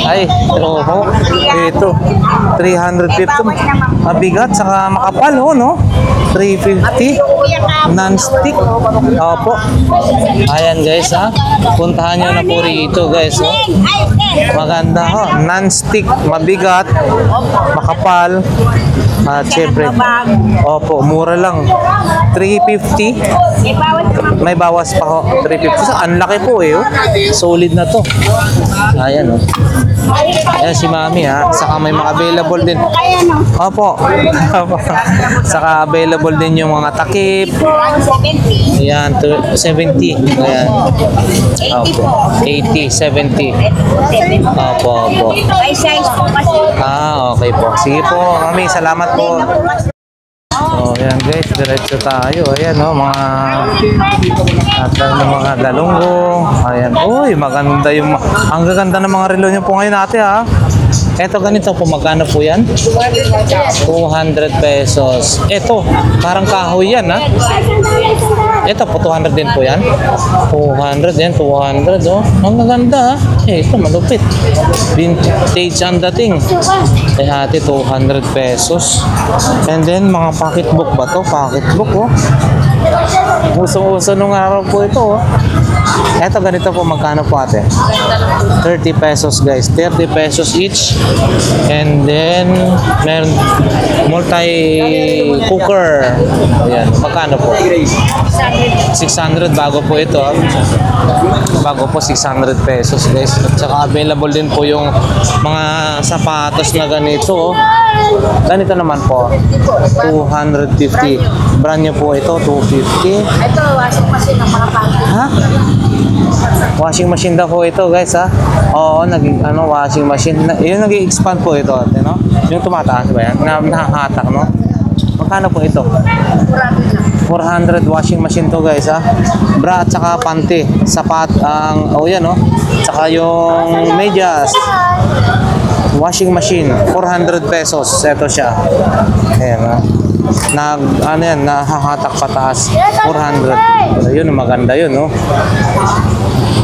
Ay, oho. Ito, 350. Mabigat, saka makapal, oh, no? 350. Non-stick. Opo. Ayan, guys, ha? Puntahan nyo na po rito, guys, oh. Maganda, ho. Non-stick, mabigat, makapal. At syempre, opo, mura lang. 350. May bawas pa ho. 350. So, ang laki po eh. Oh. Solid na to. Ayan oh. Ayan si mami ha. Saka may mga available din. Opo. Opo. Saka available din yung mga takip. Ayan, 70. Ayan. Opo. 80, 70. Opo, opo. May size po kasi. Okay po. Sige po, mami. Salamat po. So, ayan guys, diretso tayo. Ayan, oh, mga natal ng mga galunggong. Ayan, uy, maganda yung ang gaganda ng mga relo nyo po ngayon ate ha. Eto ganito po, magkano po yan? 200 pesos. Eto, parang kahoy yan ha. Ito po, 200 din po yan. 200 yan, 200 oh. Ang gaganda ha. Ito, malupit. Vintage ang dating. Eh ate, 200 pesos. And then, mga pocketbook ba to? Pocketbook oh. Usong-uso nung araw po ito oh. Eto, ganito po, magkano po ate? 30 pesos guys. 30 pesos each. And then, meron multi-cooker. Ayan, magkano po? 600 bago po ito. Bago po 600 pesos guys. At saka available din po yung mga sapatos na ganito. Ganito naman po. 250. Brand new po ito, 250. Ito, washing machine ng mga panty. Ha? Washing machine daw po ito guys ha. Oo, naging washing machine. Yun nag-i-expand po ito ate, no? Yung tumataas ba yan? Nakahatak, no? Magkano po ito? 400 washing machine to guys ha. Bra at saka panty. Sapat ang, yan no? Tsaka yung medyas. Washing machine, 400 pesos. Ito siya. Ayan ha. Nahahatak pataas. 400. Yun, maganda yun no?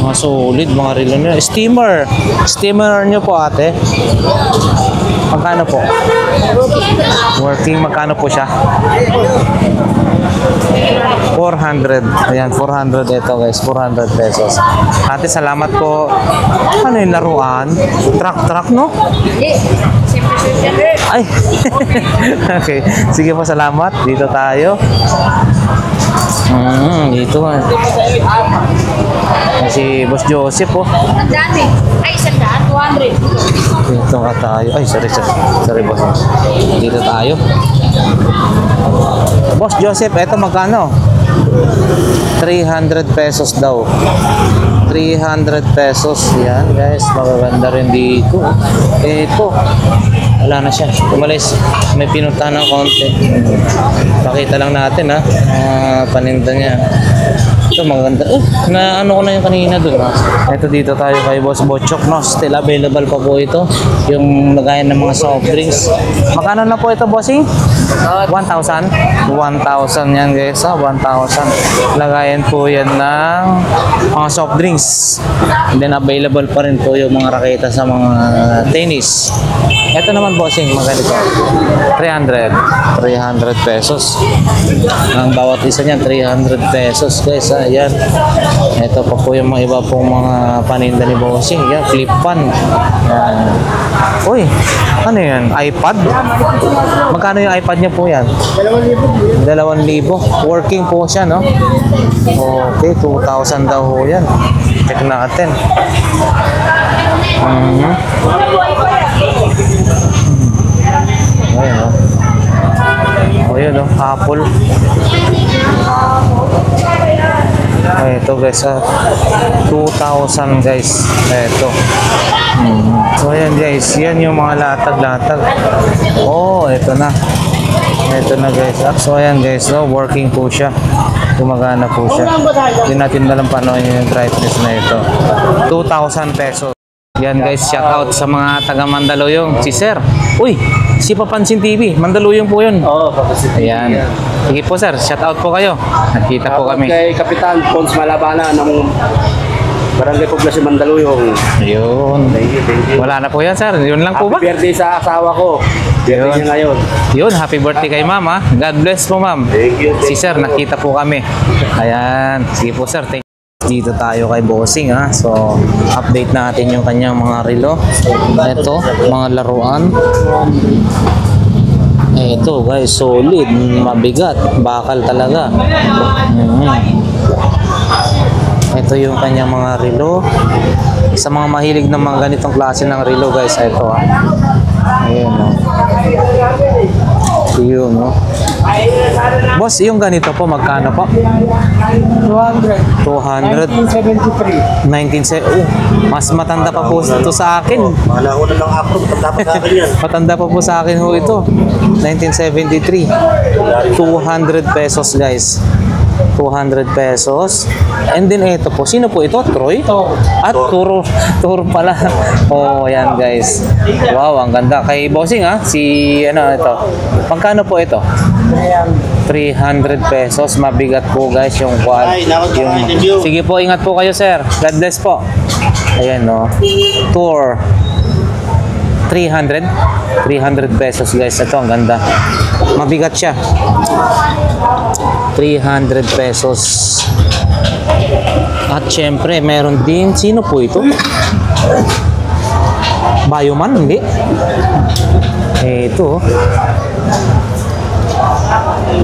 Mga solid, mga relo nyo. Steamer. Steamer nyo po ate. Magkano po? Working, magkano po siya? 400. Ayan, 400 ito guys. 400 pesos. Ate, salamat po. Ano yung laruan? Truck, no? Ay. Okay. Sige po, salamat. Dito tayo. Dito nga. Si Boss Joseph po. Ang dami. Ay, 200. Dito ka tayo. Ay, sorry boss. Dito tayo. Boss Joseph, eto magkano? 300 pesos daw. 300 pesos. Yan guys, magaganda rin dito. Ito. Wala na siya. Umalis. May pinuntahan ng konti. Pakita lang natin ha. Paninda niya. ito maganda. Na ano ko na yung kanina dun ha. Ito dito tayo kay Boss Bochok, no? Still available pa po ito. Yung lagayan ng mga soft drinks. Magkano na po ito, bossing? 1,000? 1,000 yan guys ha. 1,000. Lagayan po yan ng mga soft drinks. And then available pa rin po yung mga raketa sa mga tennis. Ito naman bossing, magkano ito? 300 pesos. Ang bawat isa niyan 300 pesos guys. Ayan. Ito pa po yung mga iba pong mga paninda ni bossing. Yan, flip pan. Yan. Uy, ano yan? iPad? Magkano yung iPad niya po yan? 2,000. Working po siya, no? Okay, 2,000 daw ho yan. Check natin. Ayan, no? O yun, no? Apple. Ay, ito guys, 2,000 guys. Ito. So ayan guys, yan yung mga latag-latag. Oh, ito na. Ito na guys. So ayan guys, no, working po siya. Gumagana po siya. Hindi natin nalang paano yung brightness na ito. 2,000 pesos. Yan guys, shout out sa mga taga Mandaluyong. Si Sir. Uy, si Papansin TV. Mandaluyong po yun. Oo, Papansin TV. Ayan. Sige po sir, shout out po kayo. Nakita po kami. Kay Kapitan Pons Malabana ng Barangay Poblacion Mandaluyong. Yun. Thank you. Wala na po yan sir. Yun lang po ba? Happy birthday sa asawa ko. Birthday niya ngayon. Yun, happy birthday kay ma'am ha. God bless po ma'am. Thank you. Si sir, nakita po kami. Ayan. Sige po sir, thank you. Dito tayo kay Bossing ha. So, update natin yung kanyang mga relo. Ito, mga laruan. Ito guys, solid, mabigat, bakal talaga. Ito yung kanyang mga relo. Sa mga mahilig ng mga ganitong klase ng relo guys, ito ha. Ayan o. Yun o. Boss, yung ganito po, magkano po? 200. 200. 1973. Mas matanda pa po ito sa akin. Wala ko na lang afro. Matanda pa sa akin yan. Matanda pa po sa akin ho ito. 1973. 200 pesos guys. 200 pesos. And then ito po. Sino po ito? Troy? At Turo pala. Oh, ayan guys. Wow, ang ganda. Kay Bossing ha. Si ano ito. Magkano po ito? 300 pesos. Mabigat po guys yung Sige po, ingat po kayo sir. God bless po. Ayan no. Tour. 300 pesos guys. Ito ang ganda. Mabigat siya. 300 pesos. At syempre meron din, sino po ito? Bioman? Hindi. Ito.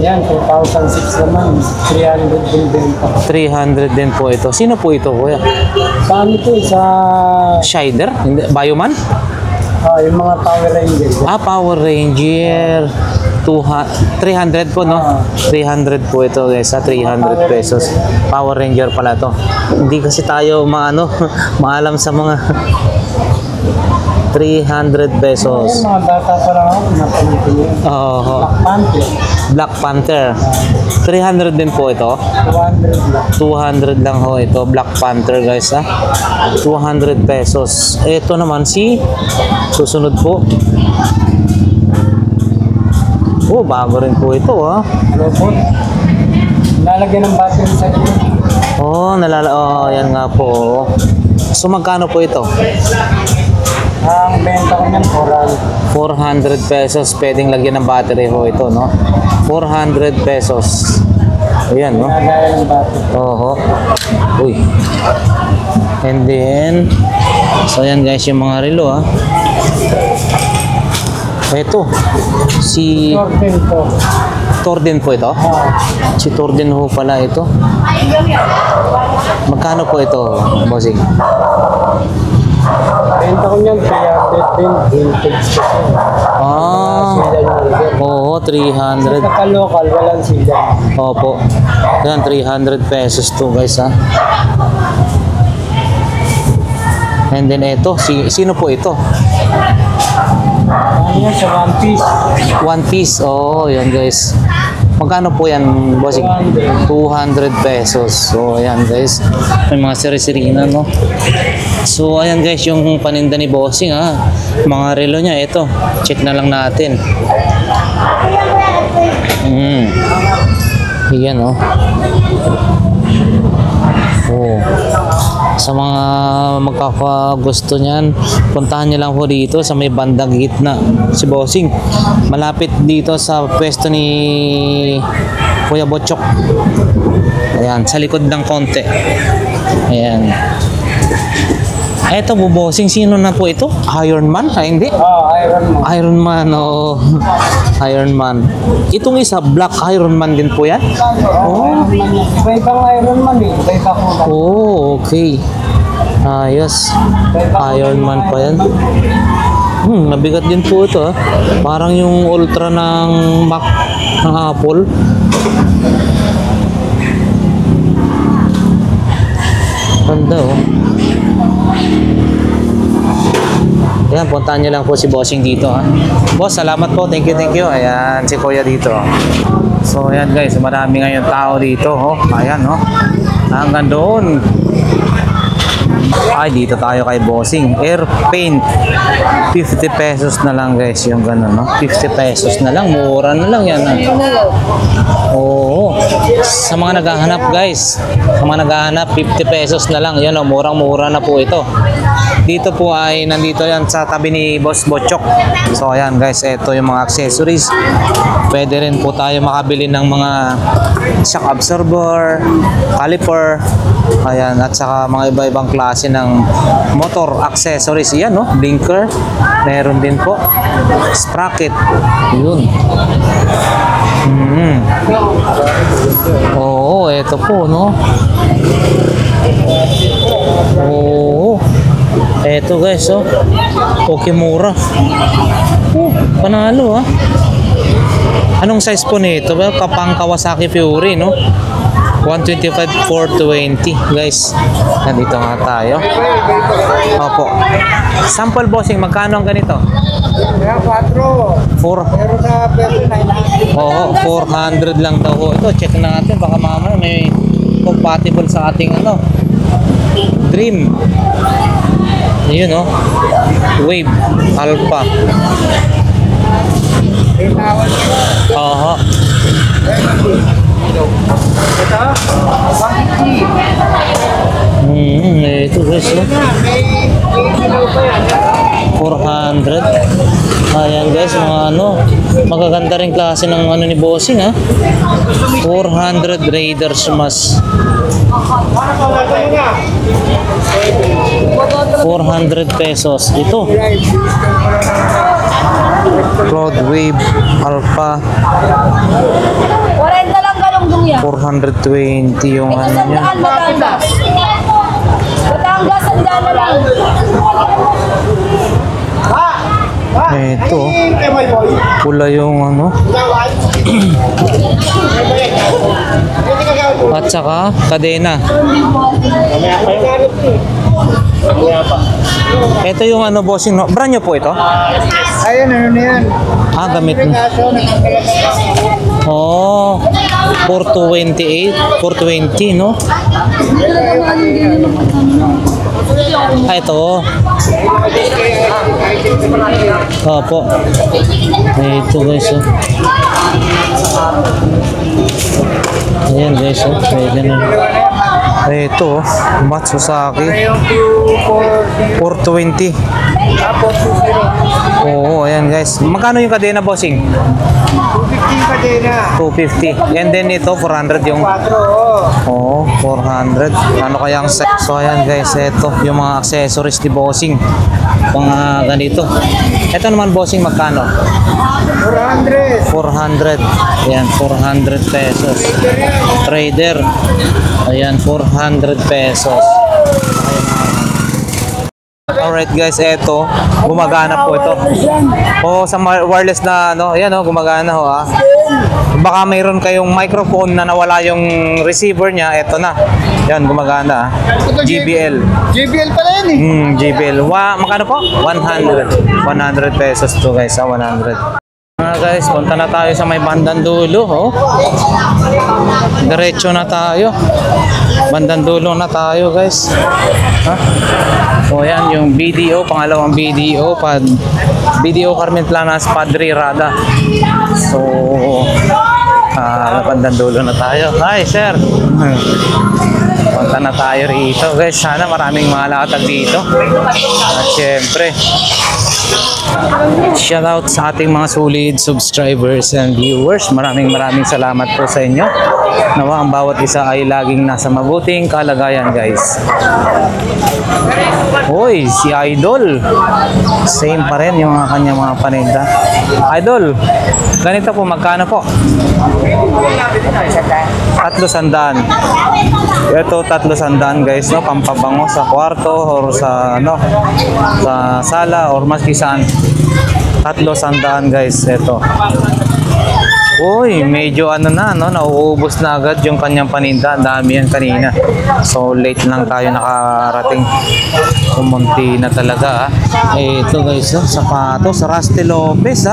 Yan, 2006 naman. 300 din pa. 300 din po ito. Sino po ito kuya? Saan ito? Sa... Shider? Hindi. Bioman? yung mga Power Rangers. Power Ranger. 300 po, no? 300 po ito guys, 300 pesos. Power Ranger pala to. Hindi kasi tayo maalam sa mga 300 pesos. Mga bata pa lang ako, napalitin yun. Black Panther. 300 din po ito. 200 lang. 200 lang ho ito. Black Panther guys ha. 200 pesos. Ito naman susunod po. Oh, bago rin po ito ha. Robot. Lalagyan ng battery sa inyo. Yan nga po. So magkano po ito? Ang benta ko niyan, 400 pesos. Pwedeng lagyan ng battery ho ito, no? 400 pesos. Ayan, no? Lalagyan ng battery. Uy. And then, so yan guys, yung mga relo, ha? Ito. Si Jordan po. Torden po ito? Si Torden ho pala ito. Magkano po ito, bossing? Benta ko niyan, 300 din. Vintage kasi. Oo, 300. Naka-local, walang sila. Opo. Yan, 300 pesos to guys ha. And then ito, sino po ito? Ano yan, sa One Piece. One Piece. Oh, yan guys. Magkano po yan, bossing? 200 pesos. So, ayan guys. May mga siri-sirina, no? So, ayan guys, yung paninda ni bossing, ha. Mga relo niya, ito. Check na lang natin. Yan, oh. Oh. Sa mga magkakagusto niyan, puntahan niyo lang po dito sa may bandang gitna si bossing. Malapit dito sa pwesto ni Kuya Botchok. Ayan, sa likod ng konti. Ayan. Eto po bossing, sino na po ito? Iron Man? Ay, hindi? Iron Man, oh. Iron Man. Itong isa, Black Iron Man din po yan? Oh. Iba-ibang Iron Man eh. Iba-iba ko lang. Oh, okay. Ayos. Iron Man pa yan. Mabigat din po ito, ah. Parang yung Ultra ng Mac ng Apple. Ganda, oh. Ayan, puntahan nyo lang po si bossing dito, ha. Boss, salamat po. Thank you, thank you. Ayan, si Kuya dito. So, ayan guys, marami ngayon tao dito, oh. Ayan, oh. Hanggang doon. Ay, dito tayo kay bossing. Air paint. 50 pesos na lang guys, yung gano'n, no? 50 pesos na lang. Mura na lang yan, ha. Oo. Sa mga naghahanap guys, sa mga naghahanap, 50 pesos na lang. Yan, oh, murang-mura na po ito. Dito po ay nandito yan sa tabi ni Boss Botchok. So ayan guys, ito yung mga accessories. Pwede rin po tayo makabili ng mga shock absorber, caliper, ayan, at saka mga iba-ibang klase ng motor accessories. Yan, no? Blinker, meron din po. Sprocket, yun. Oo, ito po, no? Oo. Eto guys, oh. Okay, mura. Oh, panalo, ah. Anong size po nito? Kapang Kawasaki Fury, no? 125, 420. Guys, nandito nga tayo. Opo. Sample bossing, magkano ang ganito? Kaya 4. 4. Pero sa pwede 900. Oo, 400 lang daw. Ito, check na natin. Baka mamaya may compatible sa ating ano, Dream. Yun, no? Wave Alpha. Aha. Ito guys, no? 400. Ayan guys, mga ano, magaganda rin klase ng ano ni bossing, ha. 400 Raiders mas 400 pesos. Ito Cloud Wave Alpha 40 lang galunggong yan. 420 yung ano niya. Batangas. Batangas, sandaan na lang. Ito pula yung ano. At saka kadena. Ito yung ano bossing, no? Brand nyo po ito? Ayun, ano na yan? Ah, gamit mo. Oh, 428, 420, no? Ah, ito. Opo. Ito guys, oh. Ayan guys, oh. Pwede na. Ito, Matsuzaki 420. Oo, ayan guys. Magkano yung kadena bossing? 250 kadena. 250. And then ito 400 yung 4, Oo, 400. Ano kaya ang size? So ayan guys, ito yung mga accessories ni bossing. Mga ganito. Ito naman bossing magkano? 400. 400. Ayan, 400 pesos. Trader. Ayan, 400 pesos. Alright guys, eto, gumagana po ito. O sa wireless na ano, ayan o, gumagana ho ah. Baka mayroon kayong microphone na nawala yung receiver niya, eto na. Yan, gumagana ah. JBL. JBL pala yan eh. JBL. Magkano po? 100. 100 pesos to guys, 100. Mga guys, punta na tayo sa may bandang dulo. Oh. Diretso na tayo. Bandang dulo na tayo guys. Ha? So yan yung BDO, pangalawang BDO. BDO Carmen Planas, Padre Rada. So, bandang dulo na tayo. Hi sir! Punta na tayo rito guys. Sana maraming mga latag dito. At syempre, shoutout sa ating mga solid subscribers and viewers. Maraming salamat po sa inyo. Nawa ang bawat isa ay laging nasa mabuting kalagayan guys. Hoy, si Idol. Same pa rin yung kanyang mga paninda. Idol, ganito po, magkano po? 300. Ito 300 guys, no, pampabango sa kwarto or sa ano, sa sala or maski saan. 300 guys, ito. Uy, medyo ano na, no, nauubos na agad yung kanyang paninda. Ang dami yan kanina. So late lang tayo nakarating. Kumunti na talaga, Ito guys, sapatos, Rusty Lopez,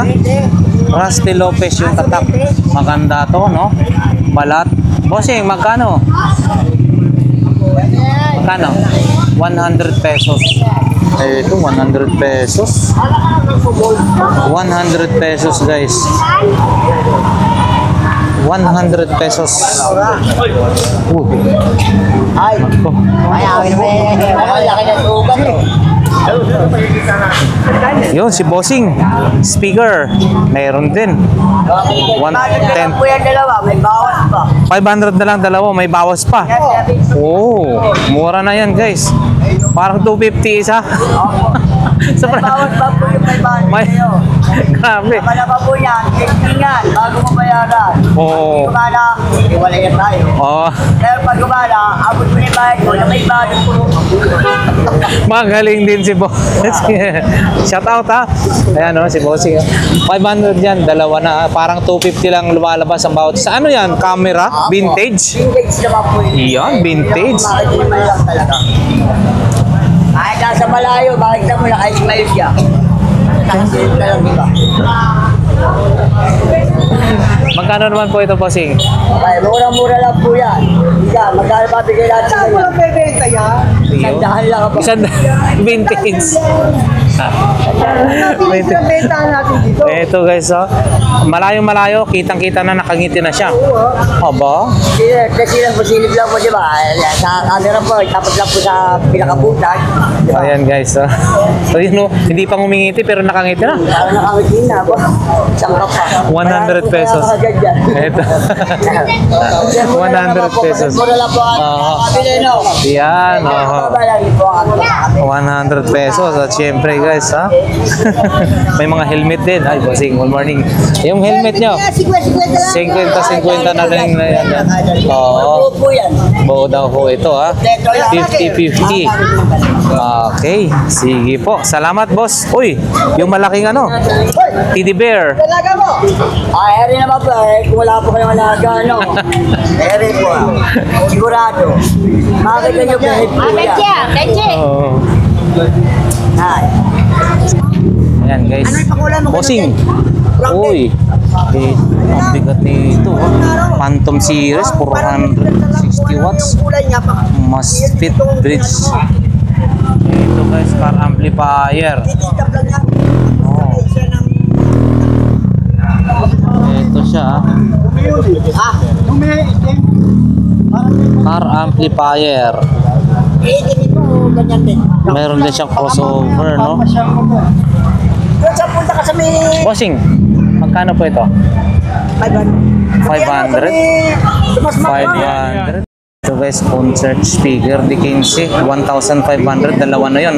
Rusty Lopez yung tatak. Maganda to, no? Balat. Bossing, magkano? Magkano? 100 pesos. Ito, 100 pesos. 100 pesos guys. 100 pesos. Ay, laki na sugat eh. Yun, si Bossing. Speaker. Mayroon din. 110. Po yan dalawa, may bawas pa. 500 na lang dalawa, may bawas pa. Oh, mura na yan guys. Parang 250 isa. May bawas pa po yung 500 May- kayo. Grabe. Wala pa po yan, testingan, bago mo bayaran. Oo. Pag gumala, wala yan tayo. Oh, Pero pag gumala, abot mo yung bayad mo na may bayad po. magaling din si Boss. Shout out ha. Ayan o, si Bossing. 500 yan, dalawa na. Parang 250 lang lumalabas ang bawat. Sa ano yan? Camera? Vintage? Vintage naman po yun. Iyan, vintage. Bakit naman lang talaga. Kahit nasa malayo, bakit na mo naka-smile siya? Nakasilip na lang, di ba? Magkano naman po ito, Bossing? Ay, mura-mura lang po yan. Ika, magkano ba bigay natin sa iyo? Bebenta yan? Sandahan lang ako. Isang vintage. Ito guys, malayo-malayo, kitang-kita na, nakangiti na siya. Aba? Kasi lang po, silip lang po, di ba? Sa camera po, tapos lang po sa pinakabutan. Di ba? Ayan guys, So yun o, hindi pang umingiti pero nakangiti na. Parang nakangiti na po. Isang ka pa. 100 pesos. Ito. 100 pesos. Mura lang po ang Oo. kabili, no? Yan, oo. Babalagi po ang kabili. 100 pesos at syempre guys, may mga helmet din. Ay, Bossing, good morning. Yung helmet nyo, 50-50 na rin na yan. Oo. Po yan. Buo daw po ito 50-50. Okay, sige po. Salamat boss. Uy, yung malaking ano, teddy bear. Talaga mo? Ay, eri naman po. Kung wala po kayong alaga, no? Eri po. Sigurado. Makakita nyo kahit po yan. Oo. Ay. Ayan guys. Bossing. Uy. Ang bigat nito. Phantom Series 460 watts. Masfit bridge. Ito guys, car amplifier. Oh. Ito siya. Car amplifier. Ganyan din. Meron din siyang crossover, no? Doon sa punta ka sa may... Bossing, magkano po ito? 500? 500. Ito guys, concert speaker di 15, 1,500, dalawa na yun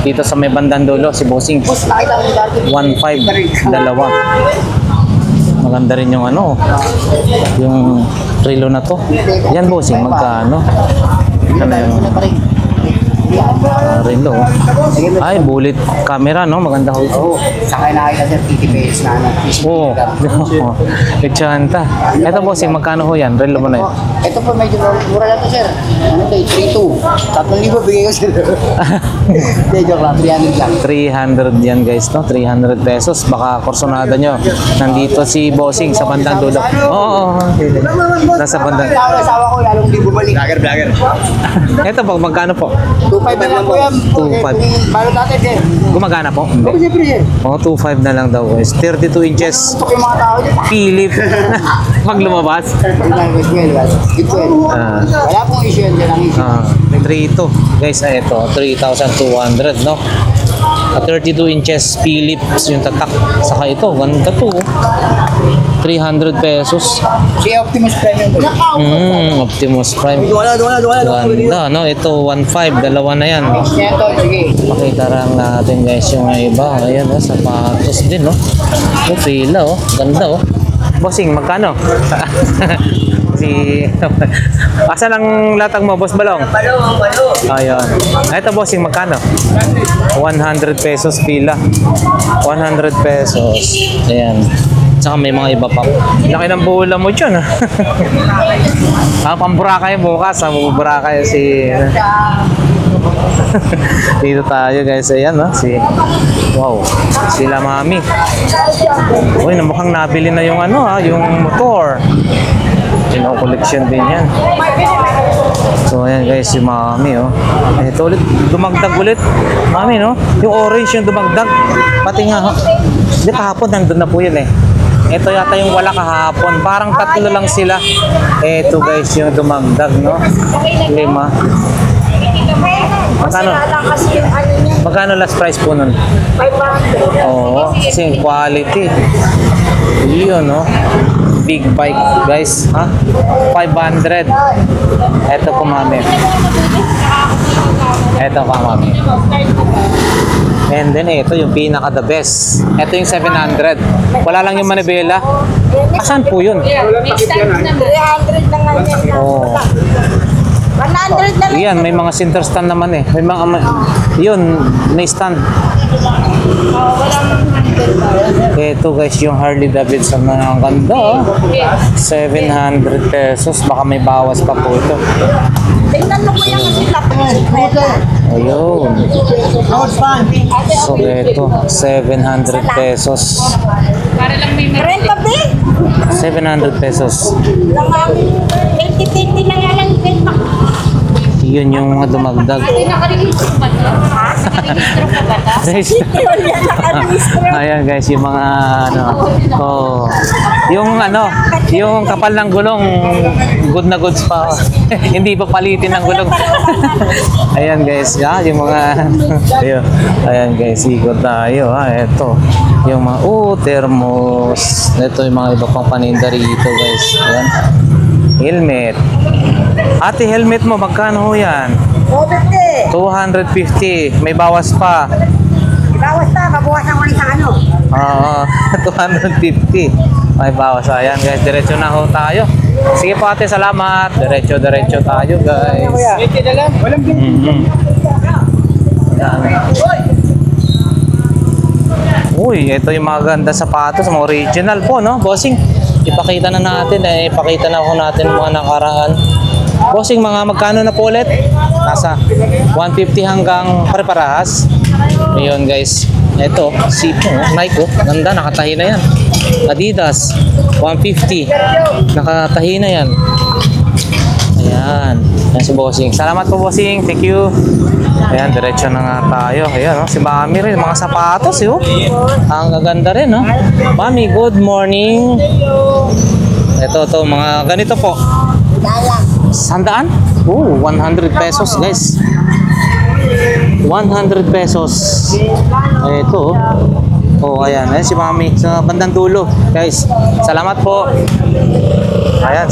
dito sa may bandang dulo, si Bossing 1,500, dalawa. Maganda rin yung yung trilo na to. Yan Bossing, magkano? Ano yung Relo. Ay, bullet camera, no? Maganda ho ito. Oo. Saka nakita sir, 50 pesos na ano. Oo. Echanta. Ito bossing, magkano ho yan? Relo mo na yun. Ito po medyo mura na to sir. Ano to, 3,200. 3,000 bigay ko sir. Hindi, joke lang, 300 lang. 300 yan guys, no? 300 pesos. Baka kursonada nyo. Nandito si bossing sa bandang dulo. Oo. Nasa bandang. Asawa ko, lalong di bumalik. Vlogger. Ito po, magkano po? 2,500 na lang po yan. 2,500. Balot natin sir. Gumagana po? Oo, Hindi. siyempre sir. Oo, 2,500 na lang daw guys. 32 inches. Gusto ko yung mga tao dyan. Philip. Pag lumabas. Ah. Wala pong issue yan dyan ang issue. 3.2 guys, ito 3,200 no. 32 inches Philips yung tatak. Saka ito, ganda to. 300 pesos. Si Optimus Premium ba? Optimus Prime. Ganda, no? Ito 1.5, dalawa na yan. Ito, sige. Pakita lang natin guys yung iba. Ayan, sapatos din, no? Yung pila, oh. Ganda, oh. Bossing, magkano? Asan ang latag mo, Boss Balong? Ayun. Ito, bossing, magkano? 100 pesos pila. 100 pesos. Ayan. Tsaka may mga iba pa. Laki ng bola mo dyan, ha? Pamburakay bukas, ha? Buburakay si... Dito tayo guys, ayan no, wow, sila mami. Uy, mukhang nabili na yung ano ha, yung motor. Collection din yan. So ayan guys, yung mami oh. Ito ulit, dumagdag ulit. Mami no, yung orange yung dumagdag. Pati nga, hindi kahapon nandun na po yun eh. Ito yata yung wala kahapon. Parang tatlo lang sila. Ito guys, yung dumagdag no. 5. Magkano? Magkano last price po nun? 500. Oo, kasi yung quality. Yun, no? Big bike, guys. Ha? 500. Ito po, mami. Ito pa, mami. And then, ito yung pinaka the best. Ito yung 700. Wala lang yung manibela. Asan po yun? 300 na nga yan. Oo. 100 na lang. Yan, may mga center stand naman eh. May mga, yun, may stand. Ito guys, yung Harley Davidson na ang ganda oh. 700 pesos. Baka may bawas pa po ito. Tingnan mo ko yung Ayun. So ito, 700 pesos. para lang may renta ba? 700 pesos. 20-20 na nga lang renta. Yun yung mga dumagdag. Nakarehistro ba ito? Nakarehistro ka ba ito? Guys, ayan guys, yung mga ano, oh, yung ano, yung kapal ng gulong, good na goods pa. Hindi pa palitin ng gulong. Ayan guys, yung mga, ayan guys, ikot tayo ha, eto. Yung mga, thermos. Ito yung mga iba pang paninda rito guys. Ayan. Helmet. Ate, helmet mo, magkano ho yan? 250. May bawas pa. Bawas pa, mabuwasan ko sa ano. Oo, 250. May bawas. Ayan guys, diretso na ho tayo. Sige po ate, salamat. Diretso tayo guys. Ito na lang, walang Uy, ito yung mga ganda sapatos, mga original po, no? Bossing, ipakita na natin, ipakita na ako natin mga nakaraan. Bossing, mga magkano na po ulit? Nasa 150 hanggang pare-parahas. Ayun guys, ito, Sipo, Nike, ganda, nakatahi na yan. Adidas, 150, nakatahi na yan. Ayan, yan si Bossing. Salamat po Bossing, thank you. Ayan, diretso na nga tayo. Ayan, si Mami rin, mga sapatos, yun. Ang gaganda rin, no? Mami, good morning. Ito, mga ganito po. 100? 100 pesos, guys. 100 pesos. Ito, ayan, si Mami sa bandang dulo. Guys, salamat po. Ayan,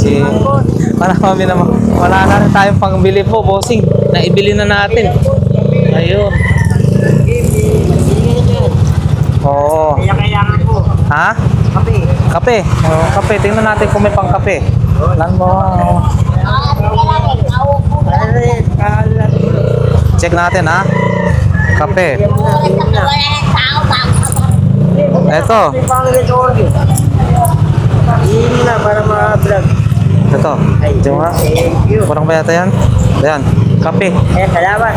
para Mami naman. Wala na rin tayong pangbili po, Bossing. Naibili na natin. Ayun. Oo. Kailangan ko. Ha? Kape. Kape. Kape. Tingnan natin kung may pang kape. Lan mo. check natin ha. Kape. Eto. Hindi na para ma-vlog. Ito. Ito nga. Kurang ba yata yan? Ayan. Kape. Salamat.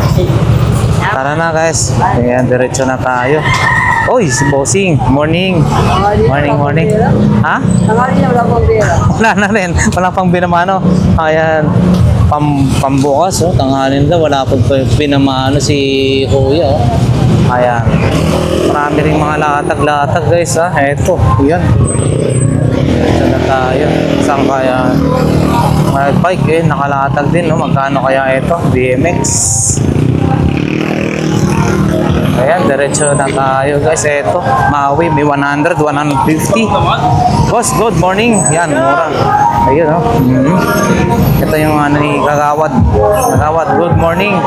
Tara na guys. Ayan, diretso na tayo. Oy, si Bossing. Morning. Morning. Ha? Tangali na wala pong pera. Wala na rin. Wala pang binamano. Ayan. Pambukas, oh. Tanganin na. Wala pang binamano si Kuya, oh. Ayan. Marami rin mga latag-latag guys, ha. Eto. Ayan. Ito na tayo. Saan kaya? Bike, eh. Nakalatag din, no. Magkano kaya ito? BMX. Ayan, diretso na tayo guys. Ito, Maui, may 100, 150. Boss, good morning. Yan, mura. Ayun, oh. Ito yung ano ni Kagawad. Kagawad, good morning.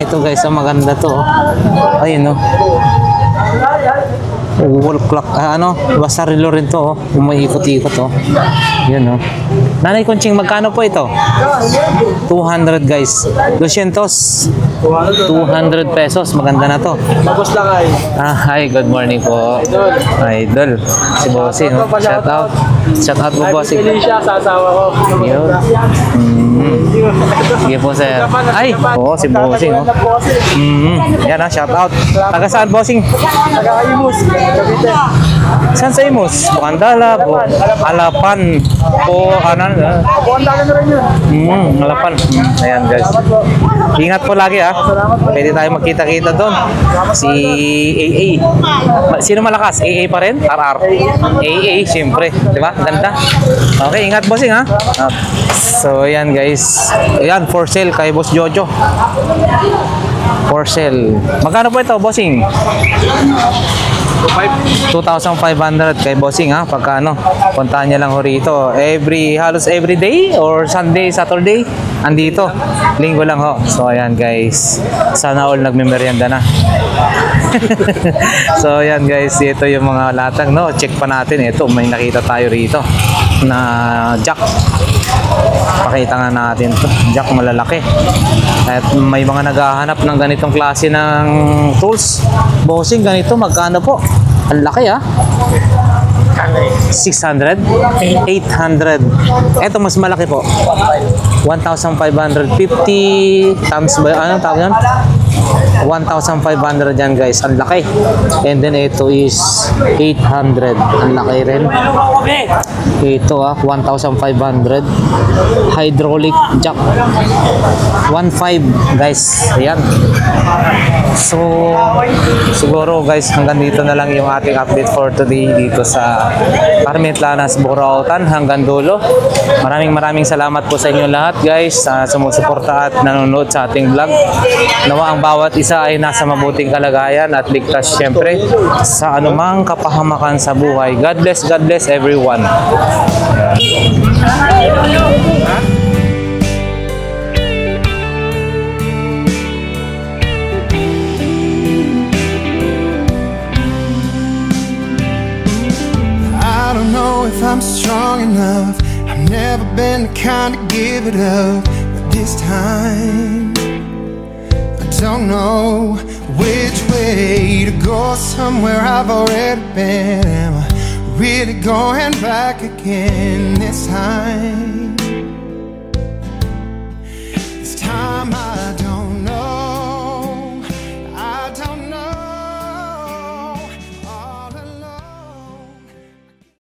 Ito guys, oh, maganda to. Oh. Ayun, oh. Wall clock, Basarilo rin to, oh. Umaikot-ikot, oh. Yun, oh. Nanay Conching, magkano po ito? 200 guys. 200 pesos. Maganda na to. Tapos lang ay. Hi, good morning po. Idol. Si Bossing, oh. Shout out. Shout out po, Bossing. Siya sa asawa ko. Yun. Sige po, sir. Ay, oo, si Bossing, oh. Yan, shout out. Taga saan, Bossing? Taga-Imus. Cavite. Saan sa Imus? Bukandala po. Alapan po. Buwandagan na rin yun. Alapan. Ayan guys. Ingat po lagi ha. Pwede tayo magkita-kita doon. Si AA. Sino malakas? AA pa rin? RR. AA, siyempre. Diba? Ganda. Okay, ingat bossing ha. So ayan guys. Ayan, for sale kay Boss Jojo. For sale. Magkano po ito, bossing? 2,500 kay Bossing ha, pagkano puntahan niya lang ho rito halos every day or Sunday, Saturday andito, linggo lang ho. So ayan guys, sana all nagme-merienda na. So ayan guys, ito yung mga latag, no, check pa natin. Ito may nakita tayo rito na jack, pakita nga natin to, jack malalaki. At may mga naghahanap ng ganitong klase ng tools. Bossing, ganito magkano po? Ang laki ah. 600, 800. Ito mas malaki po. 1,550 times ba? Ano tawag yan? 1,500 yan guys. Ang laki. And then ito is 800. Ang laki rin. Ito 1,500. Hydraulic jack. 1,500 guys. Ayan. So, siguro guys, hanggang dito na lang yung ating update for today dito sa Carmen Planas, Burautan hanggang dulo. Maraming salamat po sa inyo lahat guys sa sumusuporta at nanonood sa ating vlog. Nawa ang bawat isa ay nasa mabuting kalagayan at ligtas syempre sa anumang kapahamakan sa buhay. God bless everyone. I don't know if I'm strong enough. I've never been the kind to give it up, but this time I don't know which way to go. Somewhere I've already been. Am I really going back again this time?